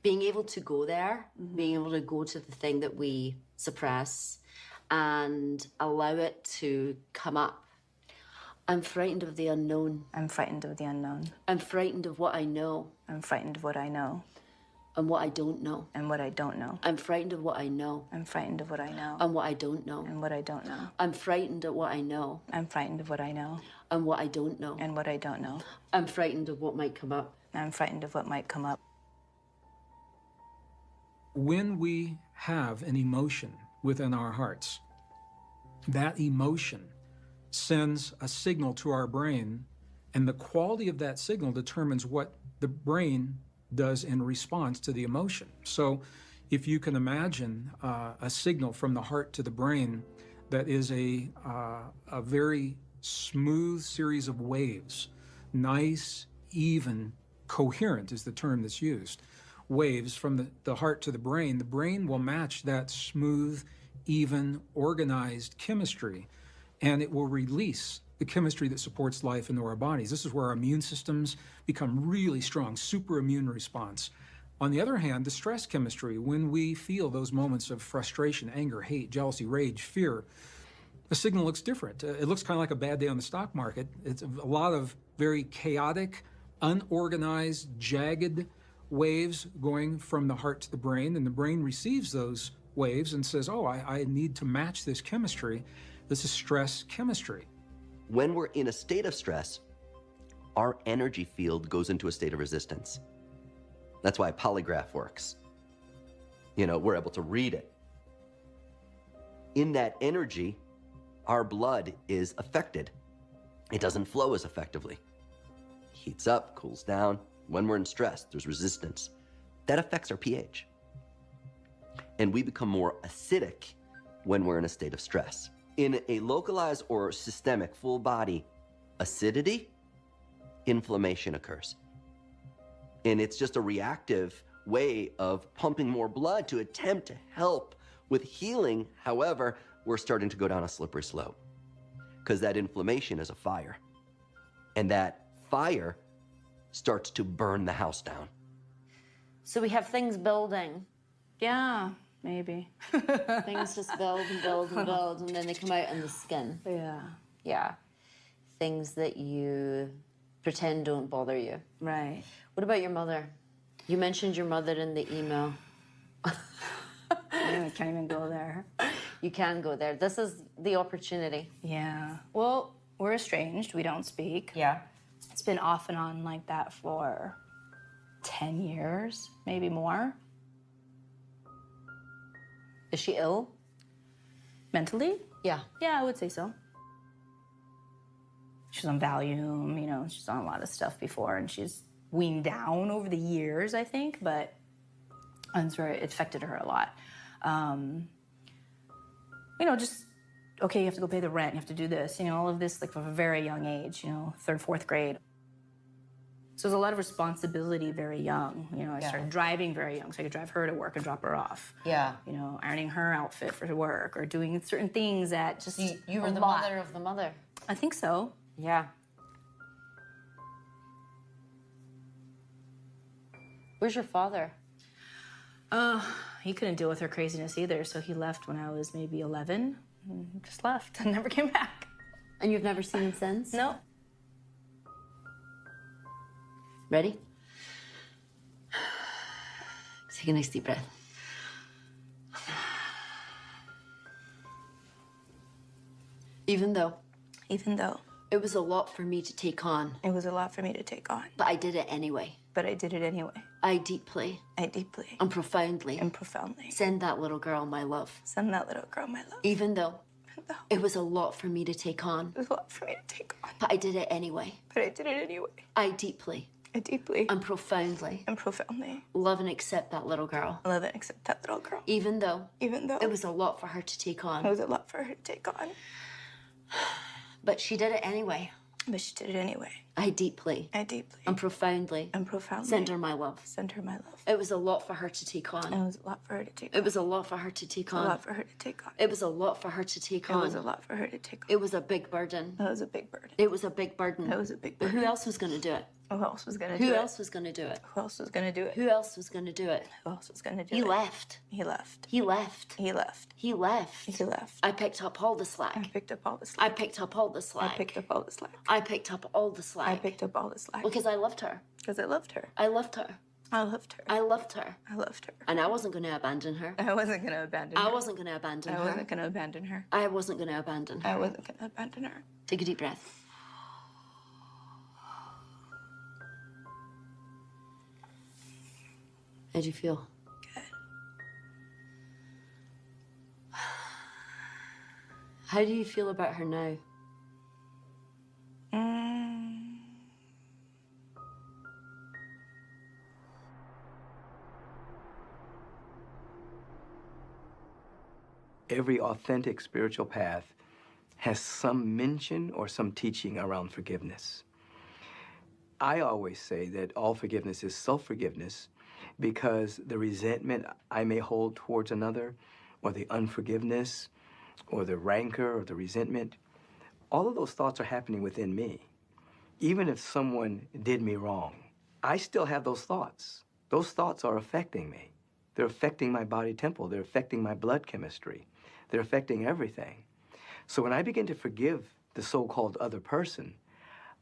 being able to go there, being able to go to the thing that we suppress and allow it to come up. I'm frightened of the unknown. I'm frightened of the unknown. I'm frightened of what I know. I'm frightened of what I know. And what I don't know. And what I don't know. I'm frightened of what I know. I'm frightened of what I know. And what I don't know. And what I don't know. I'm frightened of what I know. I'm frightened of what I know. And what I don't know. And what I don't know. I'm frightened of what might come up. I'm frightened of what might come up. When we have an emotion within our hearts, that emotion sends a signal to our brain, and the quality of that signal determines what the brain does in response to the emotion. So if you can imagine a signal from the heart to the brain that is a very smooth series of waves, nice, even, coherent is the term that's used, waves from the heart to the brain will match that smooth, even, organized chemistry, and it will release the chemistry that supports life into our bodies. This is where our immune systems become really strong, super immune response. On the other hand, the stress chemistry, when we feel those moments of frustration, anger, hate, jealousy, rage, fear, the signal looks different. It looks kind of like a bad day on the stock market. It's a lot of very chaotic, unorganized, jagged waves going from the heart to the brain, and the brain receives those waves and says, oh, I need to match this chemistry. This is stress chemistry. When we're in a state of stress, our energy field goes into a state of resistance. That's why a polygraph works. You know, we're able to read it. In that energy, our blood is affected. It doesn't flow as effectively. Heats up, cools down. When we're in stress, there's resistance. That affects our pH. And we become more acidic when we're in a state of stress. In a localized or systemic full body acidity, inflammation occurs. And it's just a reactive way of pumping more blood to attempt to help with healing. However, we're starting to go down a slippery slope because that inflammation is a fire. And that fire starts to burn the house down. So we have things building. Yeah, maybe. Things just build and build and build, and then they come out in the skin. Yeah. Yeah. Things that you pretend don't bother you. Right. What about your mother? You mentioned your mother in the email. I can't even go there. You can go there. This is the opportunity. Yeah. Well, we're estranged. We don't speak. Yeah. It's been off and on like that for 10 years, maybe more. Is she ill? Mentally? Yeah. Yeah, I would say so. She's on Valium, you know, she's on a lot of stuff before, and she's weaned down over the years, I think, but I'm sorry, it affected her a lot. You know, just, okay, you have to go pay the rent, you have to do this, you know, all of this, like, from a very young age, you know, 3rd, 4th grade. So there's a lot of responsibility very young. You know, I started driving very young, so I could drive her to work and drop her off. Yeah. You know, ironing her outfit for work or doing certain things that just You were the mother of the mother. I think so. Yeah. Where's your father? He couldn't deal with her craziness either, so he left when I was maybe 11. And just left and never came back. And you've never seen him since? No. Ready? Take a nice deep breath. Even though it was a lot for me to take on. It was a lot for me to take on. But I did it anyway. But I did it anyway. I deeply and profoundly send that little girl my love. Send that little girl my love. Even though it was a lot for me to take on. It was a lot for me to take on. But I did it anyway. But I did it anyway. I deeply and profoundly love and accept that little girl. Love and accept that little girl. Even though it was a lot for her to take on. It was a lot for her to take on. But she did it anyway. But she did it anyway. I deeply and profoundly send her my love. Send her my love. It was a lot for her to take on. It was a lot for her to take on. It was a lot for her to take on. A lot for her to take on. It was a lot for her to take It on. was a lot for her to take on. It was a big burden. It was a big burden. It was a big burden. It was a big But burden. who else was going to do it? Who else was going to do Who it? else was going to do it? Who else was going to do it? Who else was going to do it? Who else was going to do He it? left. He left. He left. He left. He left. He left. I picked up all the slack. I picked up all the slack. I picked up all the slack. I picked up all the slack. I picked up all the slack. I picked up all the slack. Because I loved her. Because I loved her. I loved her. I loved her. I loved her. I loved her. And I wasn't going to abandon her. I wasn't going to abandon her. I wasn't going to abandon I her. wasn't going to abandon her. I wasn't going to abandon her. I wasn't going to abandon her. Take a deep breath. How'd you feel? Good. How do you feel about her now? Every authentic spiritual path has some mention or some teaching around forgiveness. I always say that all forgiveness is self-forgiveness because the resentment I may hold towards another, or the unforgiveness, or the rancor, or the resentment, all of those thoughts are happening within me. Even if someone did me wrong, I still have those thoughts. Those thoughts are affecting me. They're affecting my body temple. They're affecting my blood chemistry. They're affecting everything. So when I begin to forgive the so-called other person,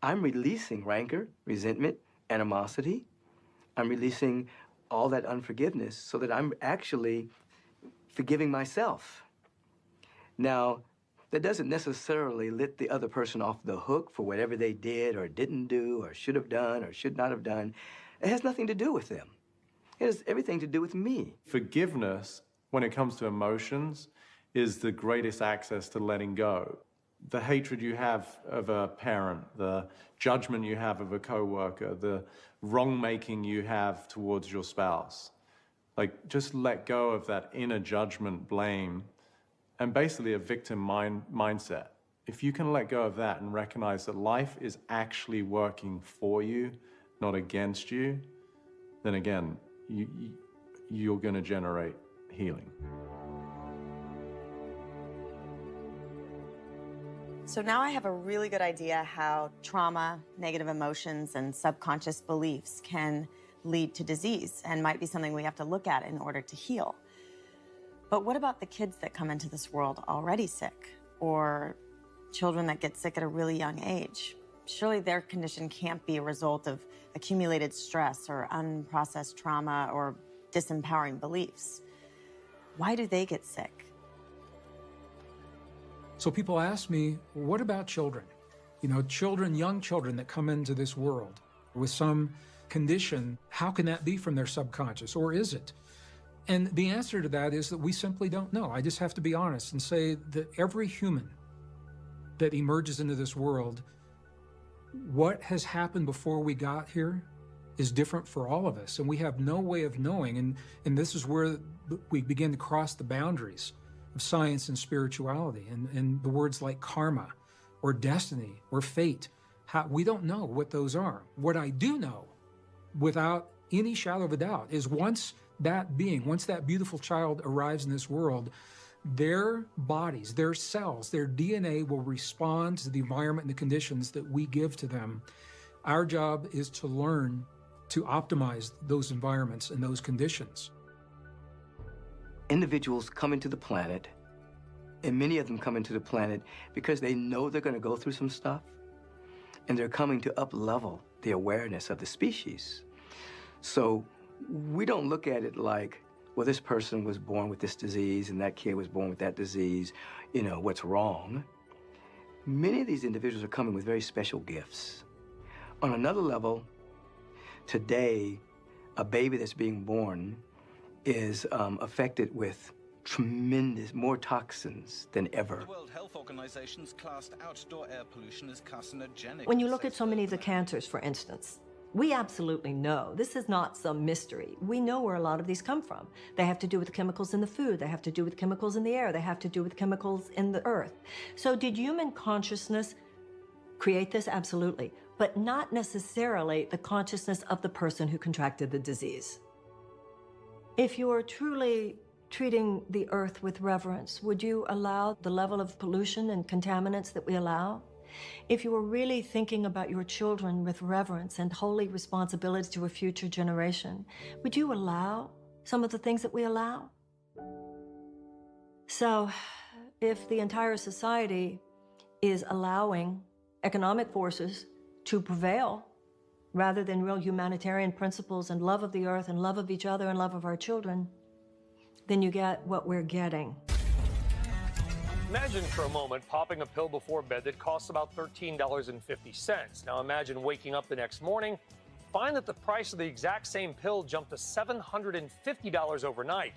I'm releasing rancor, resentment, animosity. I'm releasing all that unforgiveness so that I'm actually forgiving myself. Now, that doesn't necessarily let the other person off the hook for whatever they did or didn't do or should have done or should not have done. It has nothing to do with them. It has everything to do with me. Forgiveness, when it comes to emotions, is the greatest access to letting go. The hatred you have of a parent, the judgment you have of a coworker, the wrong-making you have towards your spouse. Like, just let go of that inner judgment, blame, and basically a victim mindset. If you can let go of that and recognize that life is actually working for you, not against you, then again, you're going to generate healing. So now I have a really good idea how trauma, negative emotions, and subconscious beliefs can lead to disease and might be something we have to look at in order to heal. But what about the kids that come into this world already sick, or children that get sick at a really young age? Surely their condition can't be a result of accumulated stress or unprocessed trauma or disempowering beliefs. Why do they get sick? So people ask me, what about children? You know, children, young children that come into this world with some condition, how can that be from their subconscious, or is it? And the answer to that is that we simply don't know. I just have to be honest and say that every human that emerges into this world, what has happened before we got here is different for all of us, and we have no way of knowing, and this is where we begin to cross the boundaries of science and spirituality, and the words like karma or destiny or fate. We don't know what those are. What I do know, without any shadow of a doubt, is once that beautiful child arrives in this world, their bodies, their cells, their DNA will respond to the environment and the conditions that we give to them. Our job is to learn to optimize those environments and those conditions. Individuals come into the planet, and many of them come into the planet because they know they're going to go through some stuff, and they're coming to up-level the awareness of the species. So we don't look at it like, well, this person was born with this disease and that kid was born with that disease, you know, what's wrong? Many of these individuals are coming with very special gifts. On another level, today, a baby that's being born is affected with tremendous, more toxins than ever. The World Health Organization's classed outdoor air pollution as carcinogenic. When you look at so many of the cancers, for instance, we absolutely know. This is not some mystery. We know where a lot of these come from. They have to do with chemicals in the food. They have to do with chemicals in the air. They have to do with chemicals in the earth. So did human consciousness create this? Absolutely. But not necessarily the consciousness of the person who contracted the disease. If you are truly treating the earth with reverence, would you allow the level of pollution and contaminants that we allow? If you were really thinking about your children with reverence and holy responsibility to a future generation, would you allow some of the things that we allow? So, if the entire society is allowing economic forces to prevail rather than real humanitarian principles and love of the earth and love of each other and love of our children, then you get what we're getting. Imagine for a moment popping a pill before bed that costs about $13.50. Now imagine waking up the next morning, find that the price of the exact same pill jumped to $750 overnight.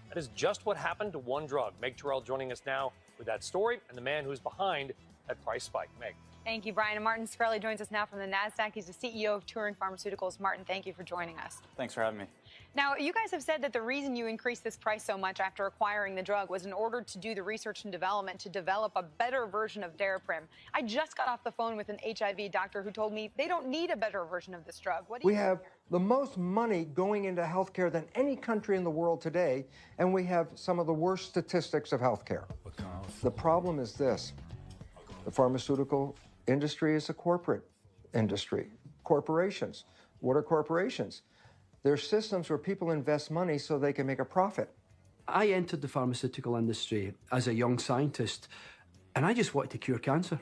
That is just what happened to one drug. Meg Terrell joining us now with that story and the man who's behind that price spike. Meg. Thank you, Brian. And Martin Scully joins us now from the NASDAQ. He's the CEO of Turing Pharmaceuticals. Martin, thank you for joining us. Thanks for having me. Now, you guys have said that the reason you increased this price so much after acquiring the drug was in order to do the research and development to develop a better version of Daraprim. I just got off the phone with an HIV doctor who told me they don't need a better version of this drug. What do you We have the most money going into healthcare than any country in the world today, and we have some of the worst statistics of healthcare. The problem is this: the pharmaceutical industry is a corporate industry. Corporations. What are corporations? They're systems where people invest money so they can make a profit. I entered the pharmaceutical industry as a young scientist, and I just wanted to cure cancer.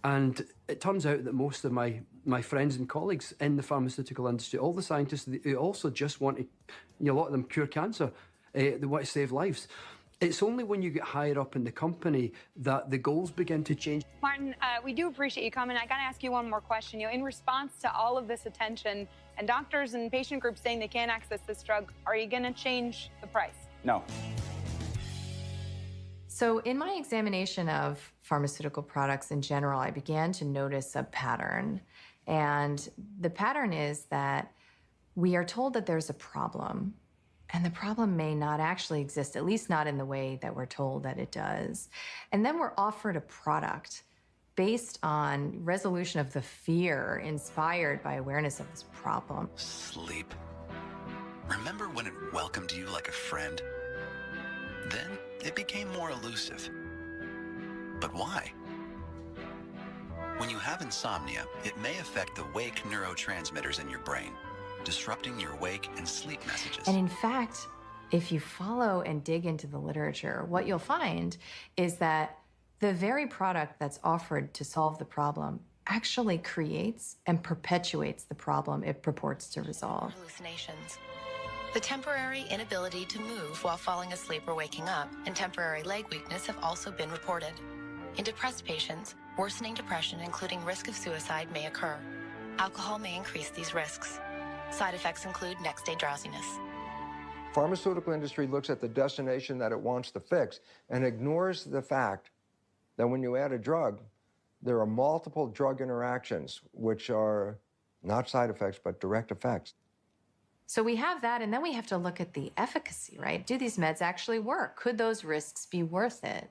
And it turns out that most of my friends and colleagues in the pharmaceutical industry, all the scientists, they also just want to, a lot of them cure cancer. They want to save lives. It's only when you get higher up in the company that the goals begin to change. Martin, we do appreciate you coming. I got to ask you one more question. In response to all of this attention and doctors and patient groups saying they can't access this drug. Are you going to change the price? No. So in my examination of pharmaceutical products in general, I began to notice a pattern. And the pattern is that we are told that there's a problem, and the problem may not actually exist, at least not in the way that we're told that it does. And then we're offered a product based on resolution of the fear inspired by awareness of this problem. Sleep. Remember when it welcomed you like a friend? Then it became more elusive. But why? When you have insomnia, it may affect the wake neurotransmitters in your brain, disrupting your wake and sleep messages. And in fact, if you follow and dig into the literature, what you'll find is that the very product that's offered to solve the problem actually creates and perpetuates the problem it purports to resolve. Hallucinations. The temporary inability to move while falling asleep or waking up and temporary leg weakness have also been reported. In depressed patients, worsening depression, including risk of suicide, may occur. Alcohol may increase these risks. Side effects include next-day drowsiness. Pharmaceutical industry looks at the destination that it wants to fix and ignores the fact that when you add a drug, there are multiple drug interactions, which are not side effects, but direct effects. So we have that, and then we have to look at the efficacy, right? Do these meds actually work? Could those risks be worth it?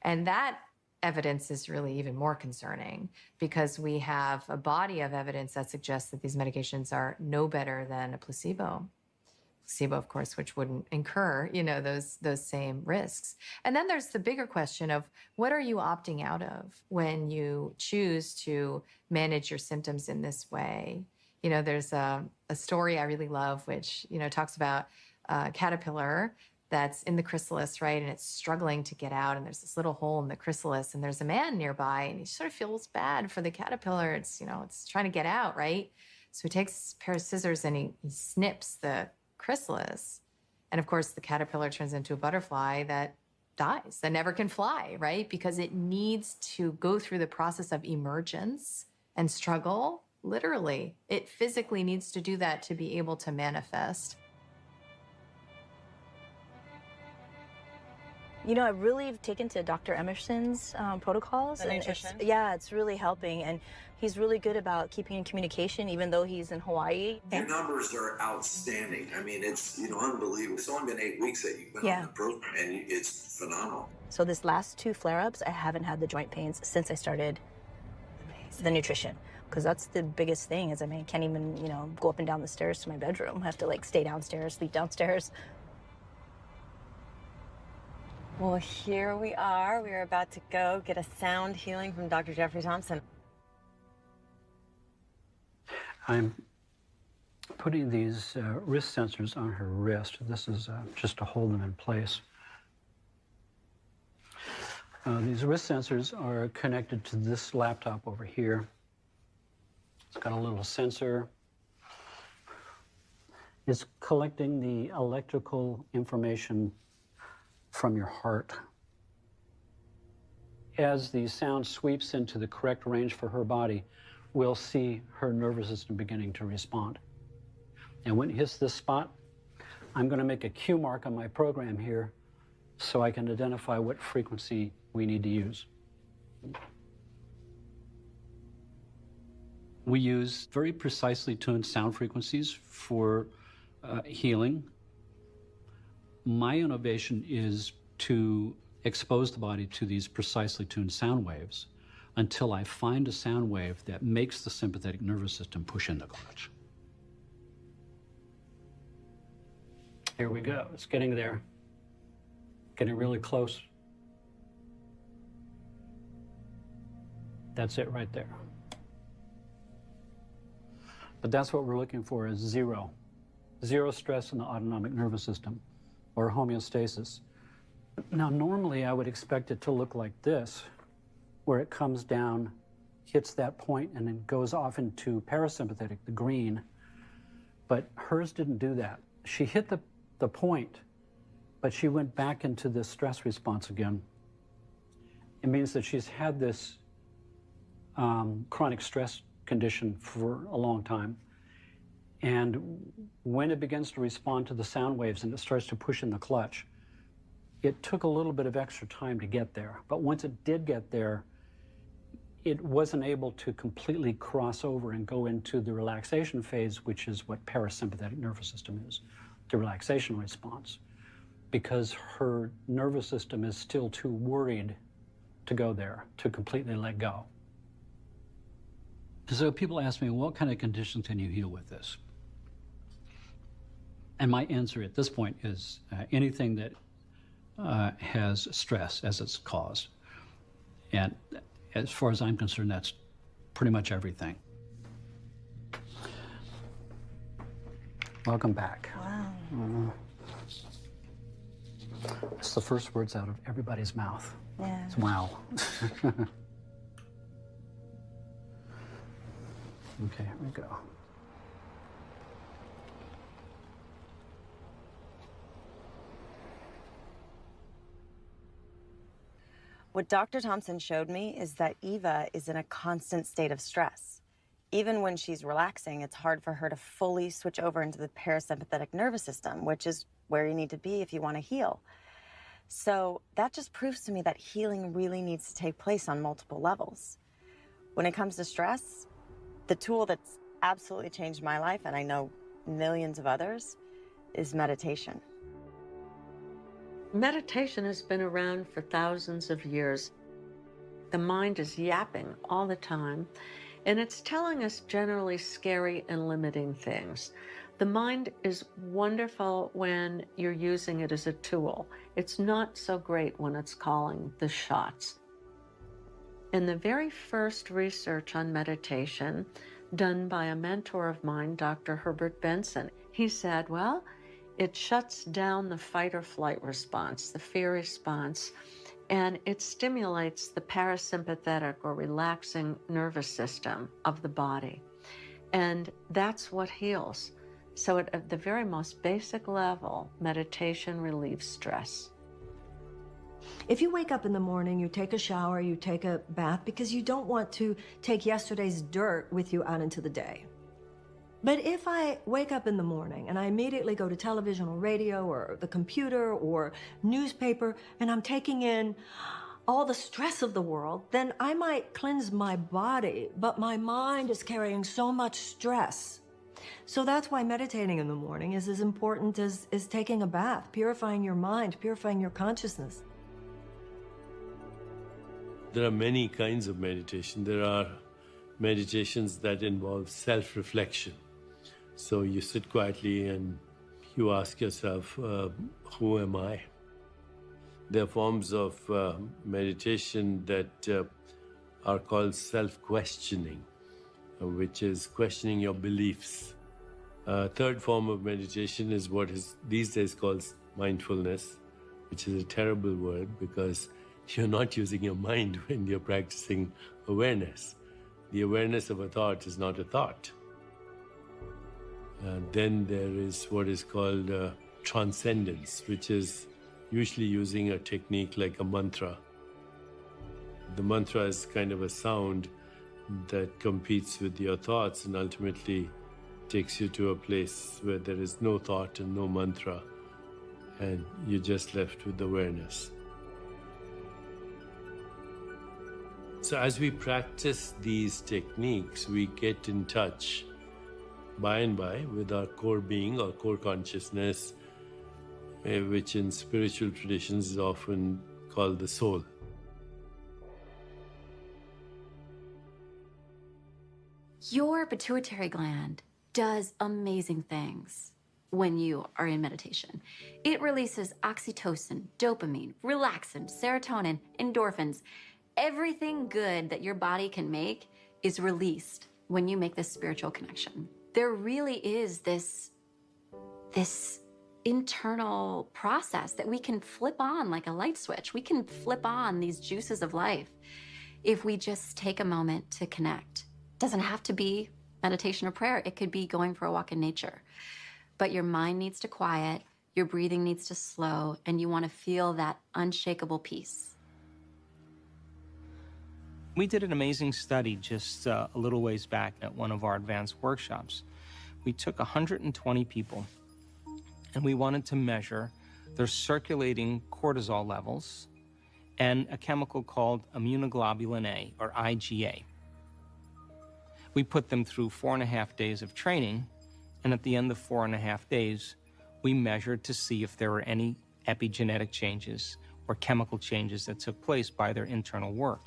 And that evidence is really even more concerning because we have a body of evidence that suggests that these medications are no better than a placebo. Placebo, of course, which wouldn't incur, those same risks. And then there's the bigger question of what are you opting out of when you choose to manage your symptoms in this way? There's a story I really love, which, talks about a caterpillar that's in the chrysalis, right? And it's struggling to get out. And there's this little hole in the chrysalis, and there's a man nearby, and he sort of feels bad for the caterpillar. It's trying to get out, right? So he takes a pair of scissors and he snips the chrysalis. And of course, the caterpillar turns into a butterfly that dies, that never can fly, right? Because it needs to go through the process of emergence and struggle. Literally, it physically needs to do that to be able to manifest. I've really taken to Dr. Emerson's protocols. The nutrition? It's really helping. And he's really good about keeping in communication, even though he's in Hawaii. Your numbers are outstanding. I mean, it's, unbelievable. It's only been 8 weeks that you've been on the program, and it's phenomenal. So this last 2 flare-ups, I haven't had the joint pains since I started the nutrition. Because that's the biggest thing is, I can't even, go up and down the stairs to my bedroom. I have to, stay downstairs, sleep downstairs. Well, here we are. We are about to go get a sound healing from Dr. Jeffrey Thompson. I'm putting these wrist sensors on her wrist. This is just to hold them in place. These wrist sensors are connected to this laptop over here. It's got a little sensor. It's collecting the electrical information from your heart. As the sound sweeps into the correct range for her body, we'll see her nervous system beginning to respond. And when it hits this spot, I'm going to make a cue mark on my program here so I can identify what frequency we need to use. We use very precisely tuned sound frequencies for healing. My innovation is to expose the body to these precisely tuned sound waves until I find a sound wave that makes the sympathetic nervous system push in the clutch. Here we go. It's getting there. Getting really close. That's it right there. But that's what we're looking for is zero. Zero stress in the autonomic nervous system, or homeostasis. Now, normally I would expect it to look like this, where it comes down, hits that point, and then goes off into parasympathetic, the green. But hers didn't do that. She hit the point, but she went back into this stress response again. It means that she's had this chronic stress condition for a long time. And when it begins to respond to the sound waves and it starts to push in the clutch, it took a little bit of extra time to get there. But once it did get there, it wasn't able to completely cross over and go into the relaxation phase, which is what parasympathetic nervous system is, the relaxation response, because her nervous system is still too worried to go there, to completely let go. So people ask me, what kind of conditions can you heal with this? And my answer at this point is anything that has stress as its cause. And as far as I'm concerned, that's pretty much everything. Welcome back. Wow. It's the first words out of everybody's mouth. Yeah. It's wow. Okay, here we go. What Dr. Thompson showed me is that Eva is in a constant state of stress. Even when she's relaxing, it's hard for her to fully switch over into the parasympathetic nervous system, which is where you need to be if you want to heal. So that just proves to me that healing really needs to take place on multiple levels. When it comes to stress, the tool that's absolutely changed my life, and I know millions of others, is meditation. Meditation has been around for thousands of years. The mind is yapping all the time, and it's telling us generally scary and limiting things. The mind is wonderful when you're using it as a tool. It's not so great when it's calling the shots. In the very first research on meditation, done by a mentor of mine, Dr. Herbert Benson, he said, well, it shuts down the fight or flight response, the fear response, and it stimulates the parasympathetic or relaxing nervous system of the body. And that's what heals. So at the very most basic level, meditation relieves stress. If you wake up in the morning, you take a shower, you take a bath, because you don't want to take yesterday's dirt with you out into the day. But if I wake up in the morning and I immediately go to television or radio or the computer or newspaper and I'm taking in all the stress of the world, then I might cleanse my body, but my mind is carrying so much stress. So that's why meditating in the morning is as important as taking a bath, purifying your mind, purifying your consciousness. There are many kinds of meditation. There are meditations that involve self-reflection. So you sit quietly and you ask yourself, who am I? There are forms of meditation that are called self-questioning, which is questioning your beliefs. Third form of meditation is what is these days called mindfulness, which is a terrible word because you're not using your mind when you're practicing awareness. The awareness of a thought is not a thought. Then there is what is called transcendence, which is usually using a technique like a mantra. The mantra is kind of a sound that competes with your thoughts and ultimately takes you to a place where there is no thought and no mantra, and you're just left with awareness. So as we practice these techniques, we get in touch by and by with our core being, our core consciousness, which in spiritual traditions is often called the soul. Your pituitary gland does amazing things when you are in meditation. It releases oxytocin, dopamine, relaxin, serotonin, endorphins. Everything good that your body can make is released when you make this spiritual connection. There really is this internal process that we can flip on like a light switch. We can flip on these juices of life if we just take a moment to connect. Doesn't have to be meditation or prayer. It could be going for a walk in nature. But your mind needs to quiet, your breathing needs to slow, and you want to feel that unshakable peace. We did an amazing study just a little ways back at one of our advanced workshops, we took 120 people and we wanted to measure their circulating cortisol levels and a chemical called immunoglobulin A, or IgA. We put them through 4.5 days of training, and at the end of 4.5 days, we measured to see if there were any epigenetic changes or chemical changes that took place by their internal work.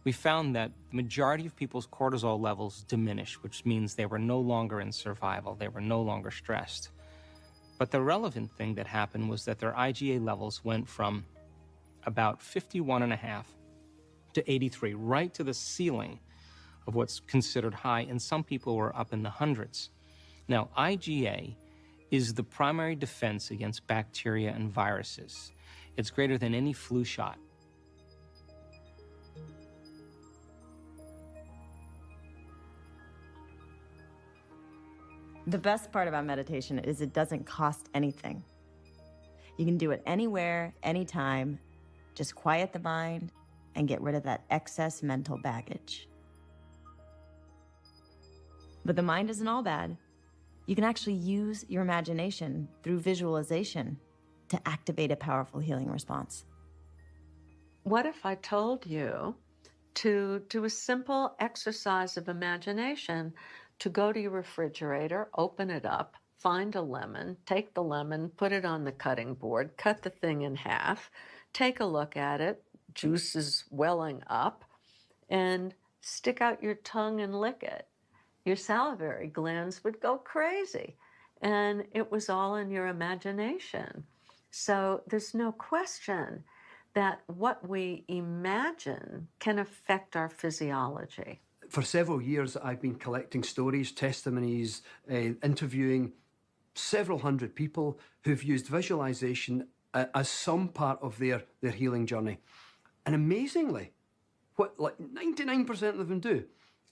We found that the majority of people's cortisol levels diminished, which means they were no longer in survival, they were no longer stressed. But the relevant thing that happened was that their IgA levels went from about 51.5 to 83, right to the ceiling of what's considered high, and some people were up in the hundreds. Now, IgA is the primary defense against bacteria and viruses. It's greater than any flu shot. The best part about meditation is it doesn't cost anything. You can do it anywhere, anytime. Just quiet the mind and get rid of that excess mental baggage. But the mind isn't all bad. You can actually use your imagination through visualization to activate a powerful healing response. What if I told you to do a simple exercise of imagination, to go to your refrigerator, open it up, find a lemon, take the lemon, put it on the cutting board, cut the thing in half, take a look at it, juice is welling up, and stick out your tongue and lick it? Your salivary glands would go crazy. And it was all in your imagination. So there's no question that what we imagine can affect our physiology. For several years, I've been collecting stories, testimonies, interviewing several hundred people who've used visualization as some part of their healing journey. And amazingly, what like 99% of them do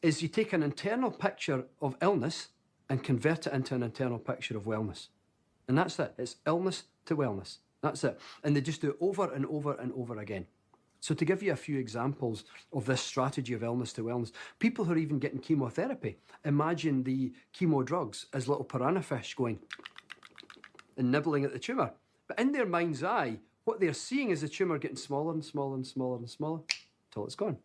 is you take an internal picture of illness and convert it into an internal picture of wellness. And that's it. It's illness to wellness. That's it. And they just do it over and over and over again. So to give you a few examples of this strategy of illness to wellness, people who are even getting chemotherapy, imagine the chemo drugs as little piranha fish going and nibbling at the tumour. But in their mind's eye, what they're seeing is the tumour getting smaller and smaller and smaller and smaller until it's gone.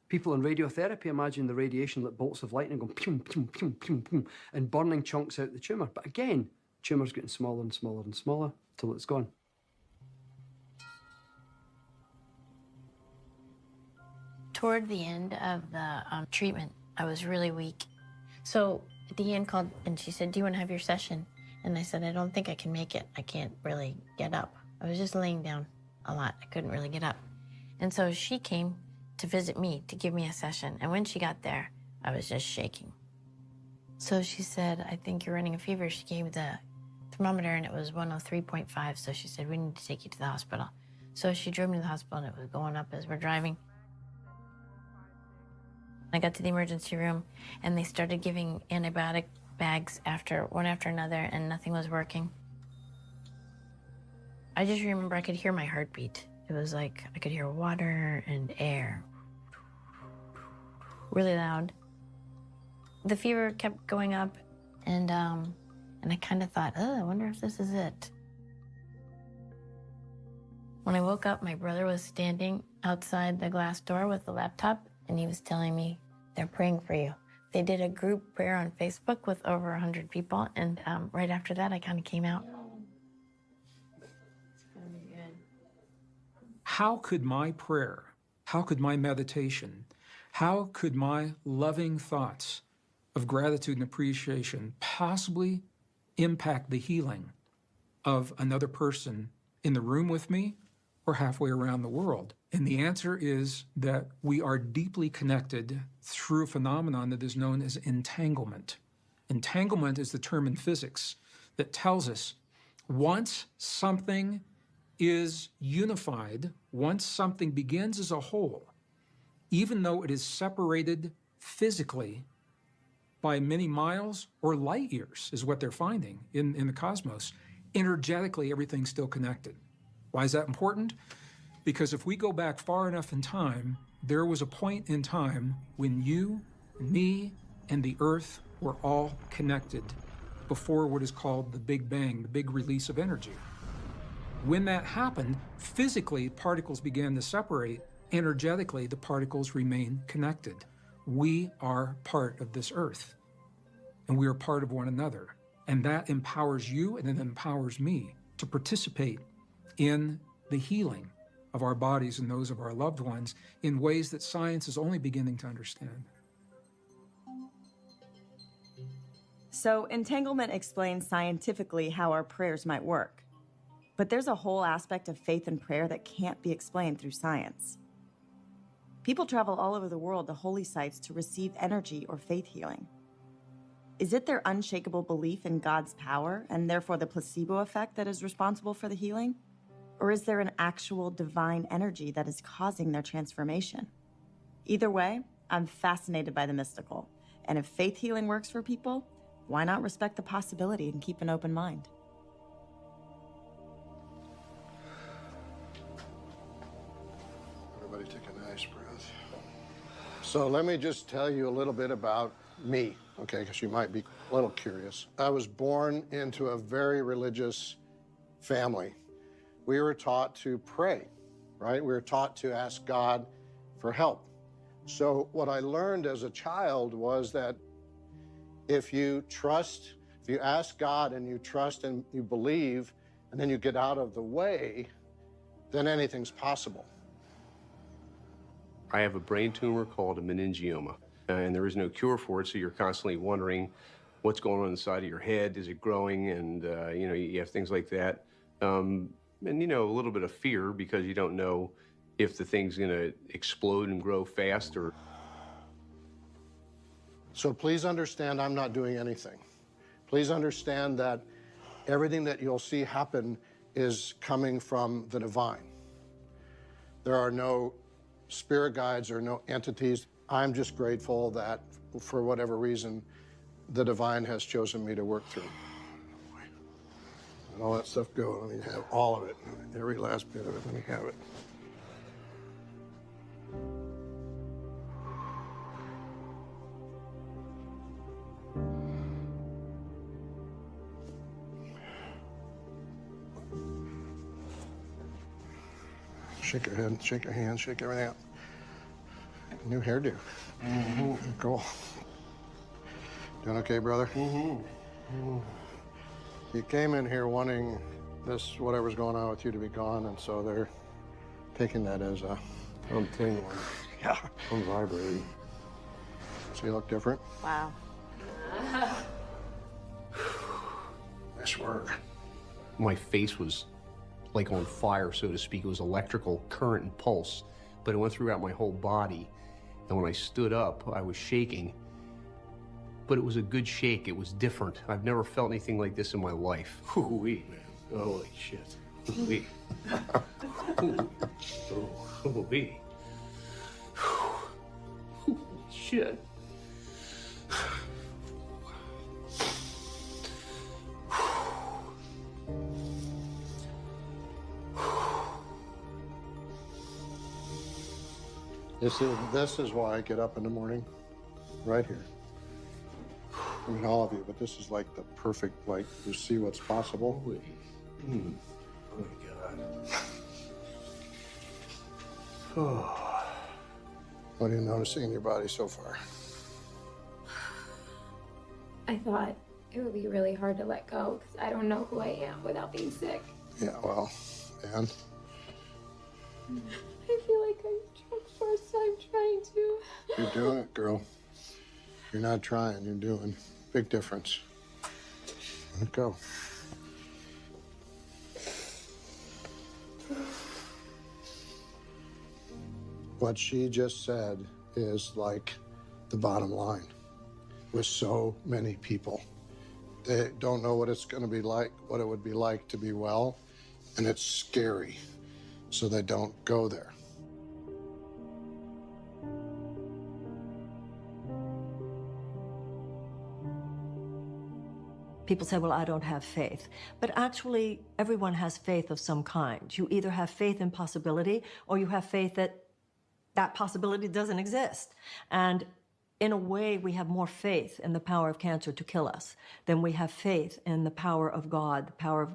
People in radiotherapy imagine the radiation like bolts of lightning going pew, pew, pew, pew, pew, and burning chunks out the tumour. But again, tumour's getting smaller and smaller and smaller until it's gone. Toward the end of the treatment, I was really weak. So Deanne called and she said, "Do you want to have your session?" And I said, "I don't think I can make it. I can't really get up." I was just laying down a lot. I couldn't really get up. And so she came to visit me, to give me a session. And when she got there, I was just shaking. So she said, "I think you're running a fever." She gave me the thermometer and it was 103.5. So she said, "We need to take you to the hospital." So she drove me to the hospital and it was going up as we're driving. I got to the emergency room and they started giving antibiotic bags one after another, and nothing was working. I just remember I could hear my heartbeat. It was like I could hear water and air, really loud. The fever kept going up, and I kind of thought, "Oh, I wonder if this is it." When I woke up, my brother was standing outside the glass door with the laptop, and he was telling me, "They're praying for you." They did a group prayer on Facebook with over 100 people, and right after that, I kind of came out. How could my prayer, how could my meditation, how could my loving thoughts of gratitude and appreciation possibly impact the healing of another person in the room with me or halfway around the world? And the answer is that we are deeply connected through a phenomenon that is known as entanglement. Entanglement is the term in physics that tells us once something is unified, once something begins as a whole, even though it is separated physically by many miles or light years, is what they're finding in the cosmos, energetically everything's still connected. Why is that important? Because if we go back far enough in time, there was a point in time when you, me, and the earth were all connected before what is called the Big Bang, the big release of energy. When that happened, physically, particles began to separate. Energetically, the particles remain connected. We are part of this earth, and we are part of one another. And that empowers you, and it empowers me to participate in the healing of our bodies and those of our loved ones in ways that science is only beginning to understand. So entanglement explains scientifically how our prayers might work. But there's a whole aspect of faith and prayer that can't be explained through science. People travel all over the world to holy sites to receive energy or faith healing. Is it their unshakable belief in God's power and therefore the placebo effect that is responsible for the healing? Or is there an actual divine energy that is causing their transformation? Either way, I'm fascinated by the mystical. And if faith healing works for people, why not respect the possibility and keep an open mind? Everybody take a nice breath. So let me just tell you a little bit about me, okay, because you might be a little curious. I was born into a very religious family. We were taught to pray, right? We were taught to ask God for help. So what I learned as a child was that if you trust, if you ask God and you trust and you believe, and then you get out of the way, then anything's possible. I have a brain tumor called a meningioma, and there is no cure for it, so you're constantly wondering what's going on inside of your head. Is it growing? And, you know, you have things like that. And, you know, a little bit of fear because you don't know if the thing's going to explode and grow fast or... So please understand I'm not doing anything. Please understand that everything that you'll see happen is coming from the divine. There are no spirit guides or no entities. I'm just grateful that, for whatever reason, the divine has chosen me to work through. Let all that stuff go. Let me have all of it. Every last bit of it. Let me have it. Shake your head, shake your hands, shake everything out. New hairdo. Mm-hmm. Cool. Doing okay, brother? Mm-hmm. You came in here wanting this, whatever's going on with you, to be gone, and so they're taking that as a... I'm tingling. Yeah. I'm vibrating. So you look different? Wow. Nice work. My face was like on fire, so to speak. It was electrical current and pulse, but it went throughout my whole body. And when I stood up, I was shaking, but it was a good shake. It was different. I've never felt anything like this in my life. Hoo-wee, man. Holy shit. Hoo-wee. Hoo-wee. Holy shit. This is why I get up in the morning, right here. I mean, all of you, but this is like the perfect, like, you see what's possible. Oh my God. What are you noticing in your body so far? I thought it would be really hard to let go because I don't know who I am without being sick. Yeah, well, and? I feel like I'm first time trying to. You're doing it, girl. You're not trying, you're doing. Big difference. Let it go. What she just said is like the bottom line with so many people. They don't know what it's going to be like, what it would be like to be well, and it's scary, so they don't go there. People say, well, I don't have faith. But actually, everyone has faith of some kind. You either have faith in possibility, or you have faith that that possibility doesn't exist. And In a way, we have more faith in the power of cancer to kill us than we have faith in the power of God, the power of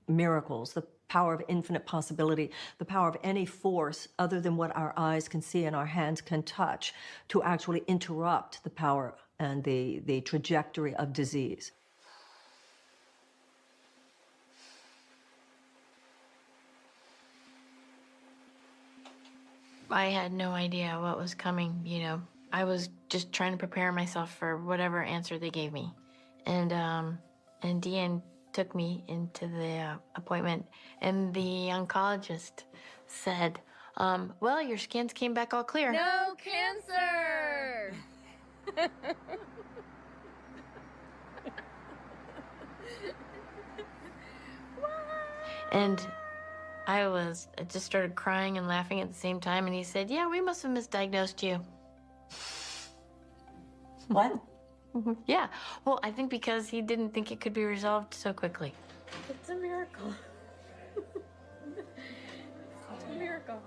miracles, the power of infinite possibility, the power of any force other than what our eyes can see and our hands can touch to actually interrupt the power and the trajectory of disease. I had no idea what was coming, you know. I was just trying to prepare myself for whatever answer they gave me. And Dean took me into the appointment, and the oncologist said, well, your scans came back all clear. No cancer! And I just started crying and laughing at the same time, and he said, yeah, we must have misdiagnosed you. What? Yeah, well, I think because he didn't think it could be resolved so quickly. It's a miracle. It's a miracle.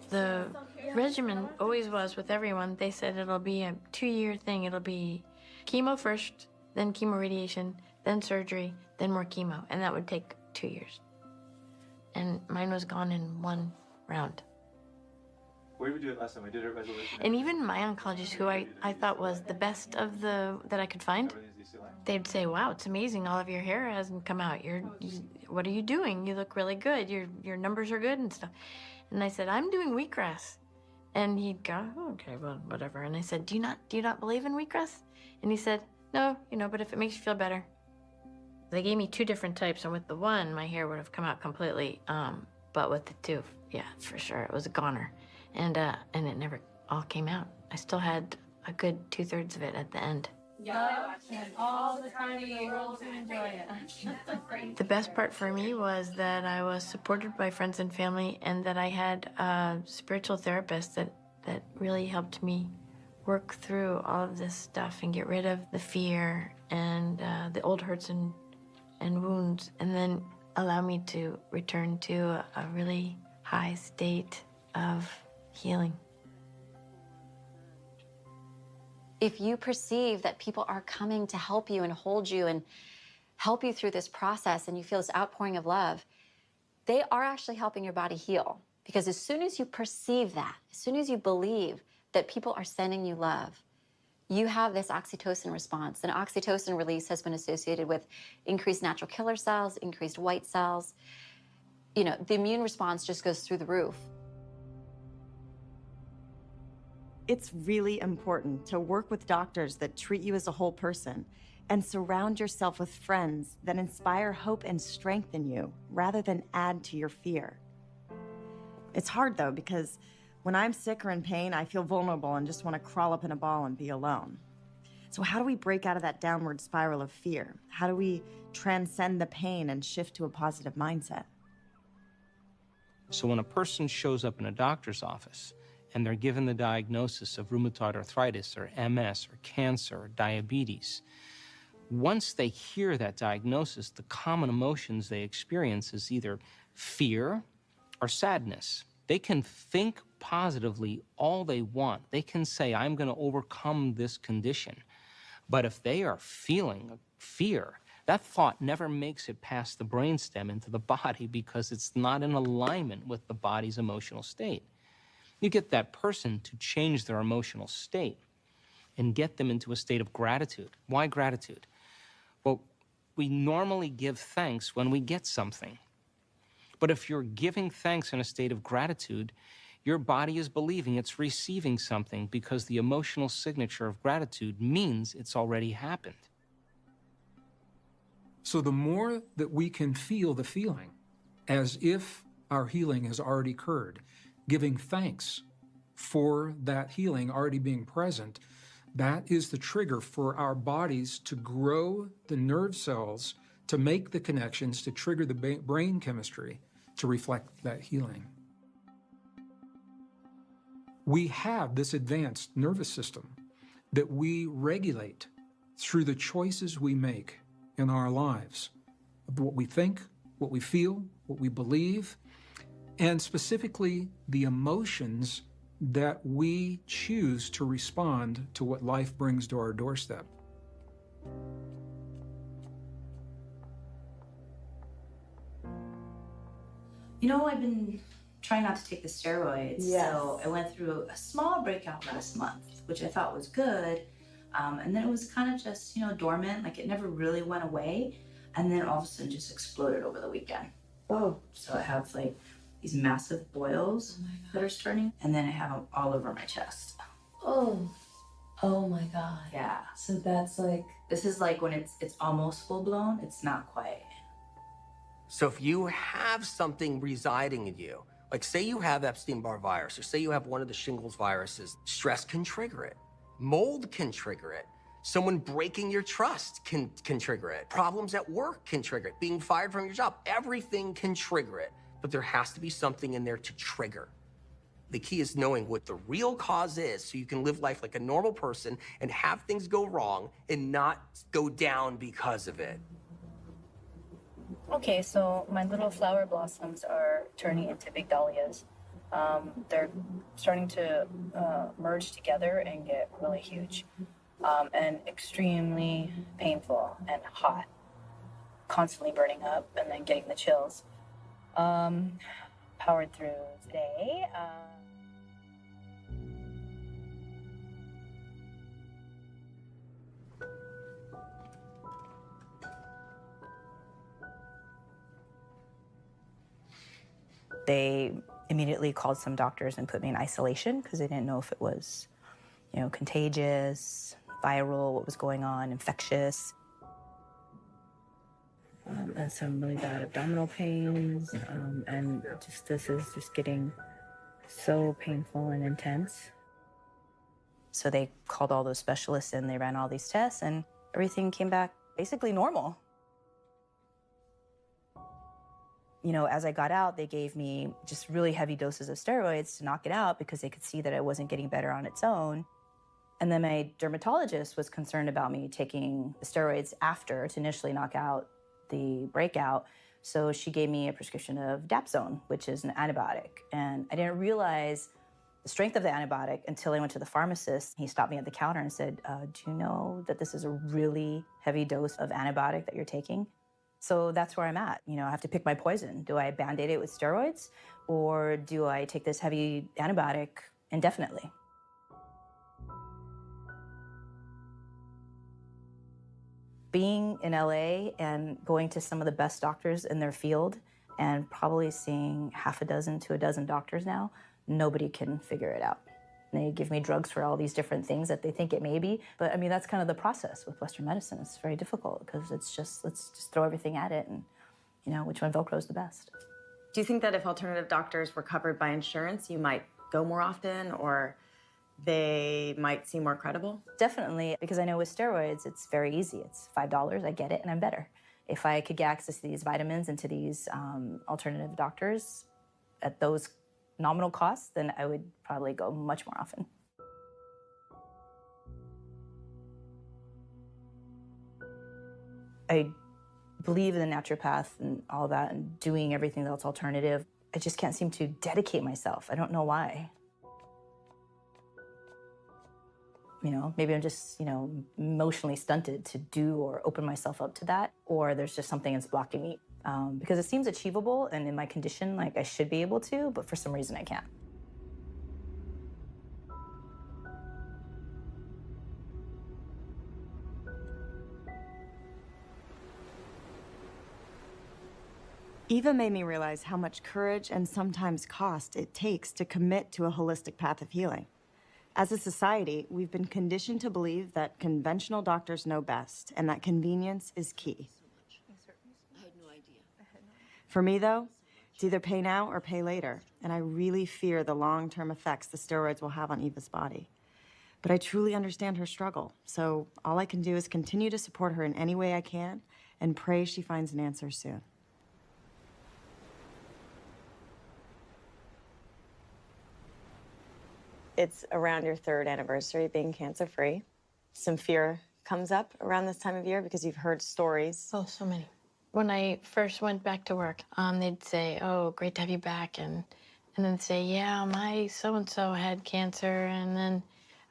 The regimen always was with everyone. They said it'll be a 2-year thing. It'll be chemo first, then chemoradiation, then surgery, then more chemo, and that would take 2 years. And mine was gone in 1 round. Where did we do it last time? We did it at Resolution. And even my oncologist, who I thought was the best of that I could find, they'd say, wow, it's amazing. All of your hair hasn't come out. What are you doing? You look really good. Your numbers are good and stuff. And I said, I'm doing wheatgrass. And he'd go, oh, okay, well, whatever. And I said, do you not believe in wheatgrass? And he said, no, but if it makes you feel better. They gave me 2 different types, and with the one, my hair would have come out completely. But with the 2, yeah, for sure, it was a goner. And it never all came out. I still had a good 2/3 of it at the end. Yeah, and all the time in the world to enjoy it. The best part for me was that I was supported by friends and family, and that I had a spiritual therapist that really helped me work through all of this stuff and get rid of the fear and the old hurts and wounds, and then allow me to return to a really high state of healing. If you perceive that people are coming to help you and hold you and help you through this process, and you feel this outpouring of love, they are actually helping your body heal. Because as soon as you perceive that, as soon as you believe that people are sending you love, you have this oxytocin response. And oxytocin release has been associated with increased natural killer cells, increased white cells. The immune response just goes through the roof. It's really important to work with doctors that treat you as a whole person and surround yourself with friends that inspire hope and strengthen you rather than add to your fear. It's hard though, because when I'm sick or in pain, I feel vulnerable and just want to crawl up in a ball and be alone. So how do we break out of that downward spiral of fear? How do we transcend the pain and shift to a positive mindset? So when a person shows up in a doctor's office and they're given the diagnosis of rheumatoid arthritis or MS or cancer or diabetes, once they hear that diagnosis, the common emotions they experience is either fear or sadness. They can think positively all they want. They can say, I'm going to overcome this condition. But if they are feeling fear, that thought never makes it past the brainstem into the body because it's not in alignment with the body's emotional state. You get that person to change their emotional state and get them into a state of gratitude. Why gratitude? Well, we normally give thanks when we get something. But if you're giving thanks in a state of gratitude, your body is believing it's receiving something because the emotional signature of gratitude means it's already happened. So the more that we can feel the feeling as if our healing has already occurred, giving thanks for that healing already being present, that is the trigger for our bodies to grow the nerve cells to make the connections to trigger the brain chemistry to reflect that healing. We have this advanced nervous system that we regulate through the choices we make in our lives, what we think, what we feel, what we believe, and specifically the emotions that we choose to respond to what life brings to our doorstep. You know, I've been trying not to take the steroids, Yes. so I went through a small breakout last month, which I thought was good, and then it was kind of just, you know, dormant, like it never really went away, and then all of a sudden just exploded over the weekend. Oh. So I have like these massive boils that are starting, and then I have them all over my chest. Oh. Oh my God. Yeah. So that's like, This is like when it's almost full blown, it's not quite. So if you have something residing in you, like say you have Epstein-Barr virus, or say you have one of the shingles viruses, stress can trigger it. Mold can trigger it. Someone breaking your trust can trigger it. Problems at work can trigger it. Being fired from your job, everything can trigger it. But there has to be something in there to trigger. The key is knowing what the real cause is so you can live life like a normal person and have things go wrong and not go down because of it. Okay, so my little flower blossoms are turning into big dahlias. They're starting to merge together and get really huge, and extremely painful and hot, constantly burning up and then getting the chills. Powered through today. They immediately called some doctors and put me in isolation because they didn't know if it was, you know, contagious, viral, what was going on, infectious. And some really bad abdominal pains, and just this is just getting so painful and intense. So they called all those specialists and they ran all these tests and everything came back basically normal. You know, as I got out, they gave me just really heavy doses of steroids to knock it out because they could see that I wasn't getting better on its own. And then my dermatologist was concerned about me taking the steroids after to initially knock out the breakout. So she gave me a prescription of Dapsone, which is an antibiotic. And I didn't realize the strength of the antibiotic until I went to the pharmacist. He stopped me at the counter and said, do you know that this is a really heavy dose of antibiotic that you're taking? So that's where I'm at. You know, I have to pick my poison. Do I Band-Aid it with steroids or do I take this heavy antibiotic indefinitely? Being in LA and going to some of the best doctors in their field and probably seeing half a dozen to a dozen doctors now, nobody can figure it out. They give me drugs for all these different things that they think it may be. But I mean, that's kind of the process with Western medicine. It's very difficult because it's just, let's just throw everything at it and, you know, which one Velcro's the best. Do you think that if alternative doctors were covered by insurance, you might go more often or they might seem more credible? Definitely, because I know with steroids, it's very easy. It's $5, I get it, and I'm better. If I could get access to these vitamins and to these alternative doctors at those nominal costs, then I would probably go much more often. I believe in the naturopath and all that and doing everything that's alternative. I just can't seem to dedicate myself. I don't know why. You know, maybe I'm just, you know, emotionally stunted to do or open myself up to that, or there's just something that's blocking me. Because it seems achievable, and in my condition, like I should be able to, but for some reason I can't. Eva made me realize how much courage and sometimes cost it takes to commit to a holistic path of healing. As a society, we've been conditioned to believe that conventional doctors know best and that convenience is key. For me, though, it's either pay now or pay later, and I really fear the long-term effects the steroids will have on Eva's body. But I truly understand her struggle, so all I can do is continue to support her in any way I can and pray she finds an answer soon. It's around your 3rd anniversary being cancer-free. Some fear comes up around this time of year because you've heard stories. Oh, so many. When I first went back to work, they'd say, oh, great to have you back. And and then say, yeah, my so-and-so had cancer, and then,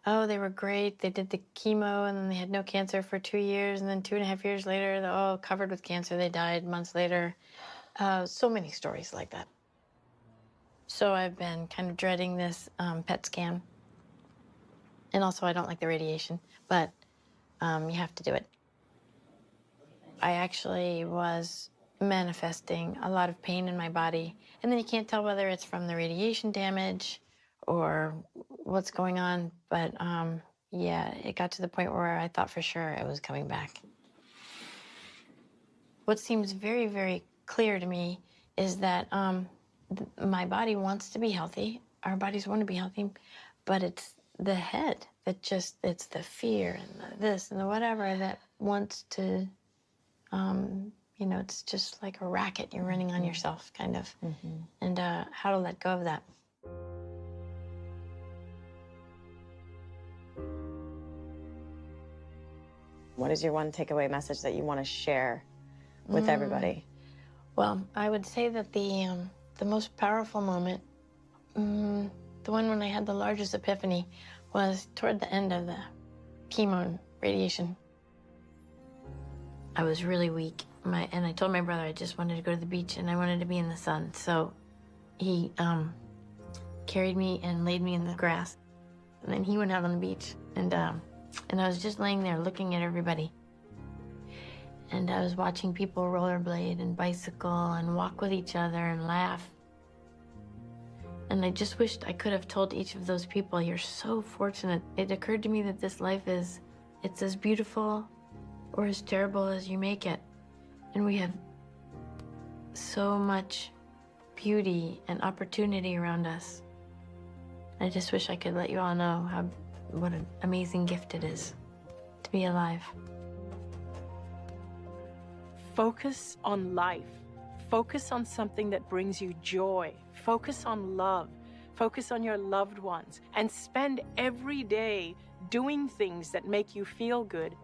oh, they were great. They did the chemo, and then they had no cancer for 2 years, and then 2.5 years later, they're all covered with cancer. They died months later. So many stories like that. So I've been kind of dreading this PET scan. And also, I don't like the radiation, but you have to do it. I actually was manifesting a lot of pain in my body, and then you can't tell whether it's from the radiation damage or what's going on, but yeah, it got to the point where I thought for sure it was coming back. What seems very, very clear to me is that my body wants to be healthy, our bodies want to be healthy, but it's the head that just, it's the fear and the this and the whatever that wants to, you know, it's just like a racket you're running on yourself, kind of. And how to let go of that. What is your one takeaway message that you want to share with everybody? Well, I would say that the most powerful moment, the one when I had the largest epiphany, was toward the end of the chemo and radiation. I was really weak, and I told my brother I just wanted to go to the beach and I wanted to be in the sun. So he carried me and laid me in the grass, and then he went out on the beach, and I was just laying there looking at everybody. And I was watching people rollerblade and bicycle and walk with each other and laugh. And I just wished I could have told each of those people, you're so fortunate. It occurred to me that this life it's as beautiful or as terrible as you make it. And we have so much beauty and opportunity around us. I just wish I could let you all know what an amazing gift it is to be alive. Focus on life. Focus on something that brings you joy. Focus on love. Focus on your loved ones. And spend every day doing things that make you feel good.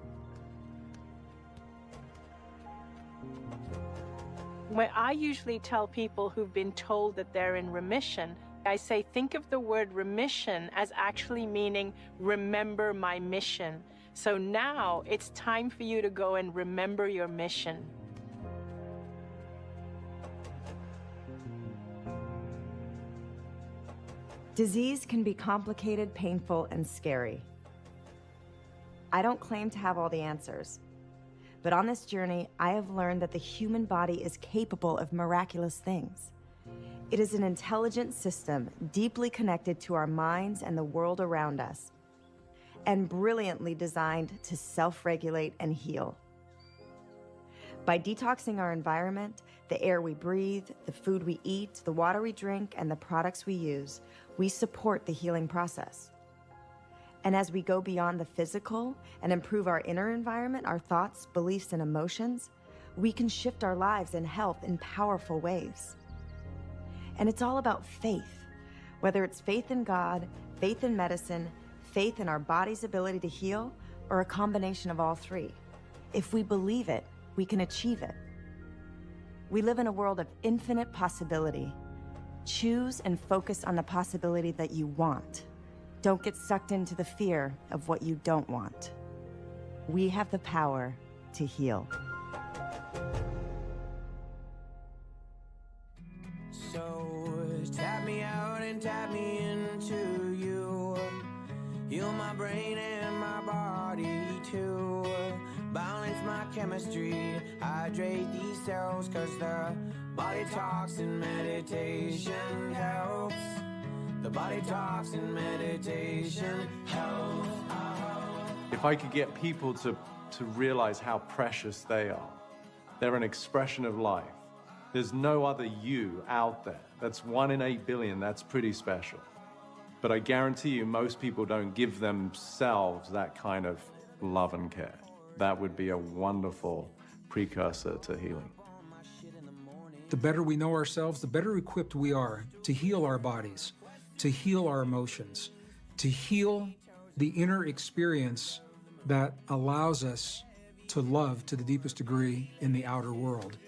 When I usually tell people who've been told that they're in remission, I say, think of the word remission as actually meaning remember my mission. So now it's time for you to go and remember your mission. Disease can be complicated, painful, and scary. I don't claim to have all the answers, but on this journey, I have learned that the human body is capable of miraculous things. It is an intelligent system deeply connected to our minds and the world around us, and brilliantly designed to self-regulate and heal. By detoxing our environment, the air we breathe, the food we eat, the water we drink, and the products we use, we support the healing process. And as we go beyond the physical and improve our inner environment, our thoughts, beliefs, and emotions, we can shift our lives and health in powerful ways. And it's all about faith, whether it's faith in God, faith in medicine, faith in our body's ability to heal, or a combination of all three. If we believe it, we can achieve it. We live in a world of infinite possibility. Choose and focus on the possibility that you want. Don't get sucked into the fear of what you don't want. We have the power to heal. So tap me out and tap me into you. Heal my brain and my body too. Balance my chemistry, hydrate these cells, cause the body talks and meditation helps. The body talks and meditation helps. If I could get people to realize how precious they are, they're an expression of life. There's no other you out there. That's 1 in 8 billion, that's pretty special. But I guarantee you most people don't give themselves that kind of love and care. That would be a wonderful precursor to healing. The better we know ourselves, the better equipped we are to heal our bodies, to heal our emotions, to heal the inner experience that allows us to love to the deepest degree in the outer world.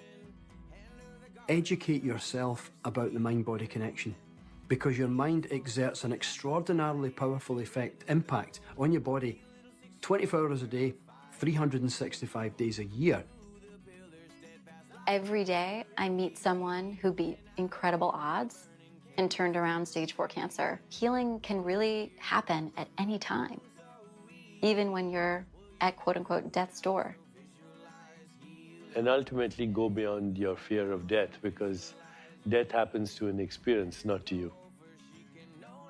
Educate yourself about the mind-body connection. because your mind exerts an extraordinarily powerful impact on your body 24 hours a day, 365 days a year. Every day, I meet someone who beat incredible odds and turned around stage 4 cancer. Healing can really happen at any time, even when you're at quote-unquote death's door. And ultimately go beyond your fear of death, because death happens to an experience, not to you.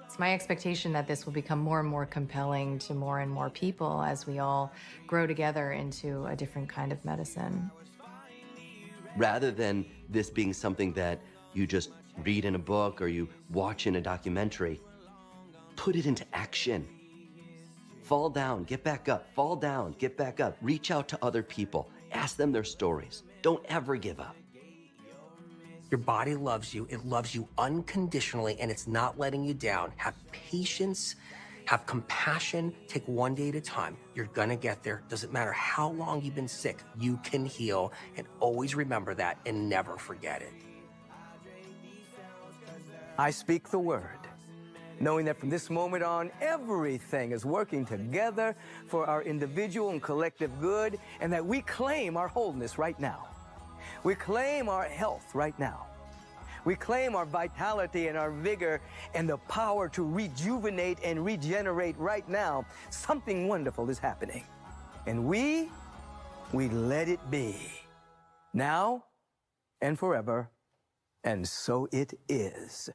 It's my expectation that this will become more and more compelling to more and more people as we all grow together into a different kind of medicine. Rather than this being something that you just read in a book or you watch in a documentary, put it into action. Fall down, get back up, fall down, get back up. Reach out to other people, ask them their stories. Don't ever give up. Your body loves you. It loves you unconditionally, and it's not letting you down. Have patience, have compassion, take one day at a time. You're gonna get there. Doesn't matter how long you've been sick, you can heal, and always remember that and never forget it. I speak the word, knowing that from this moment on, everything is working together for our individual and collective good, and that we claim our wholeness right now. We claim our health right now. We claim our vitality and our vigor and the power to rejuvenate and regenerate right now. Something wonderful is happening. And we let it be. Now and forever. And so it is.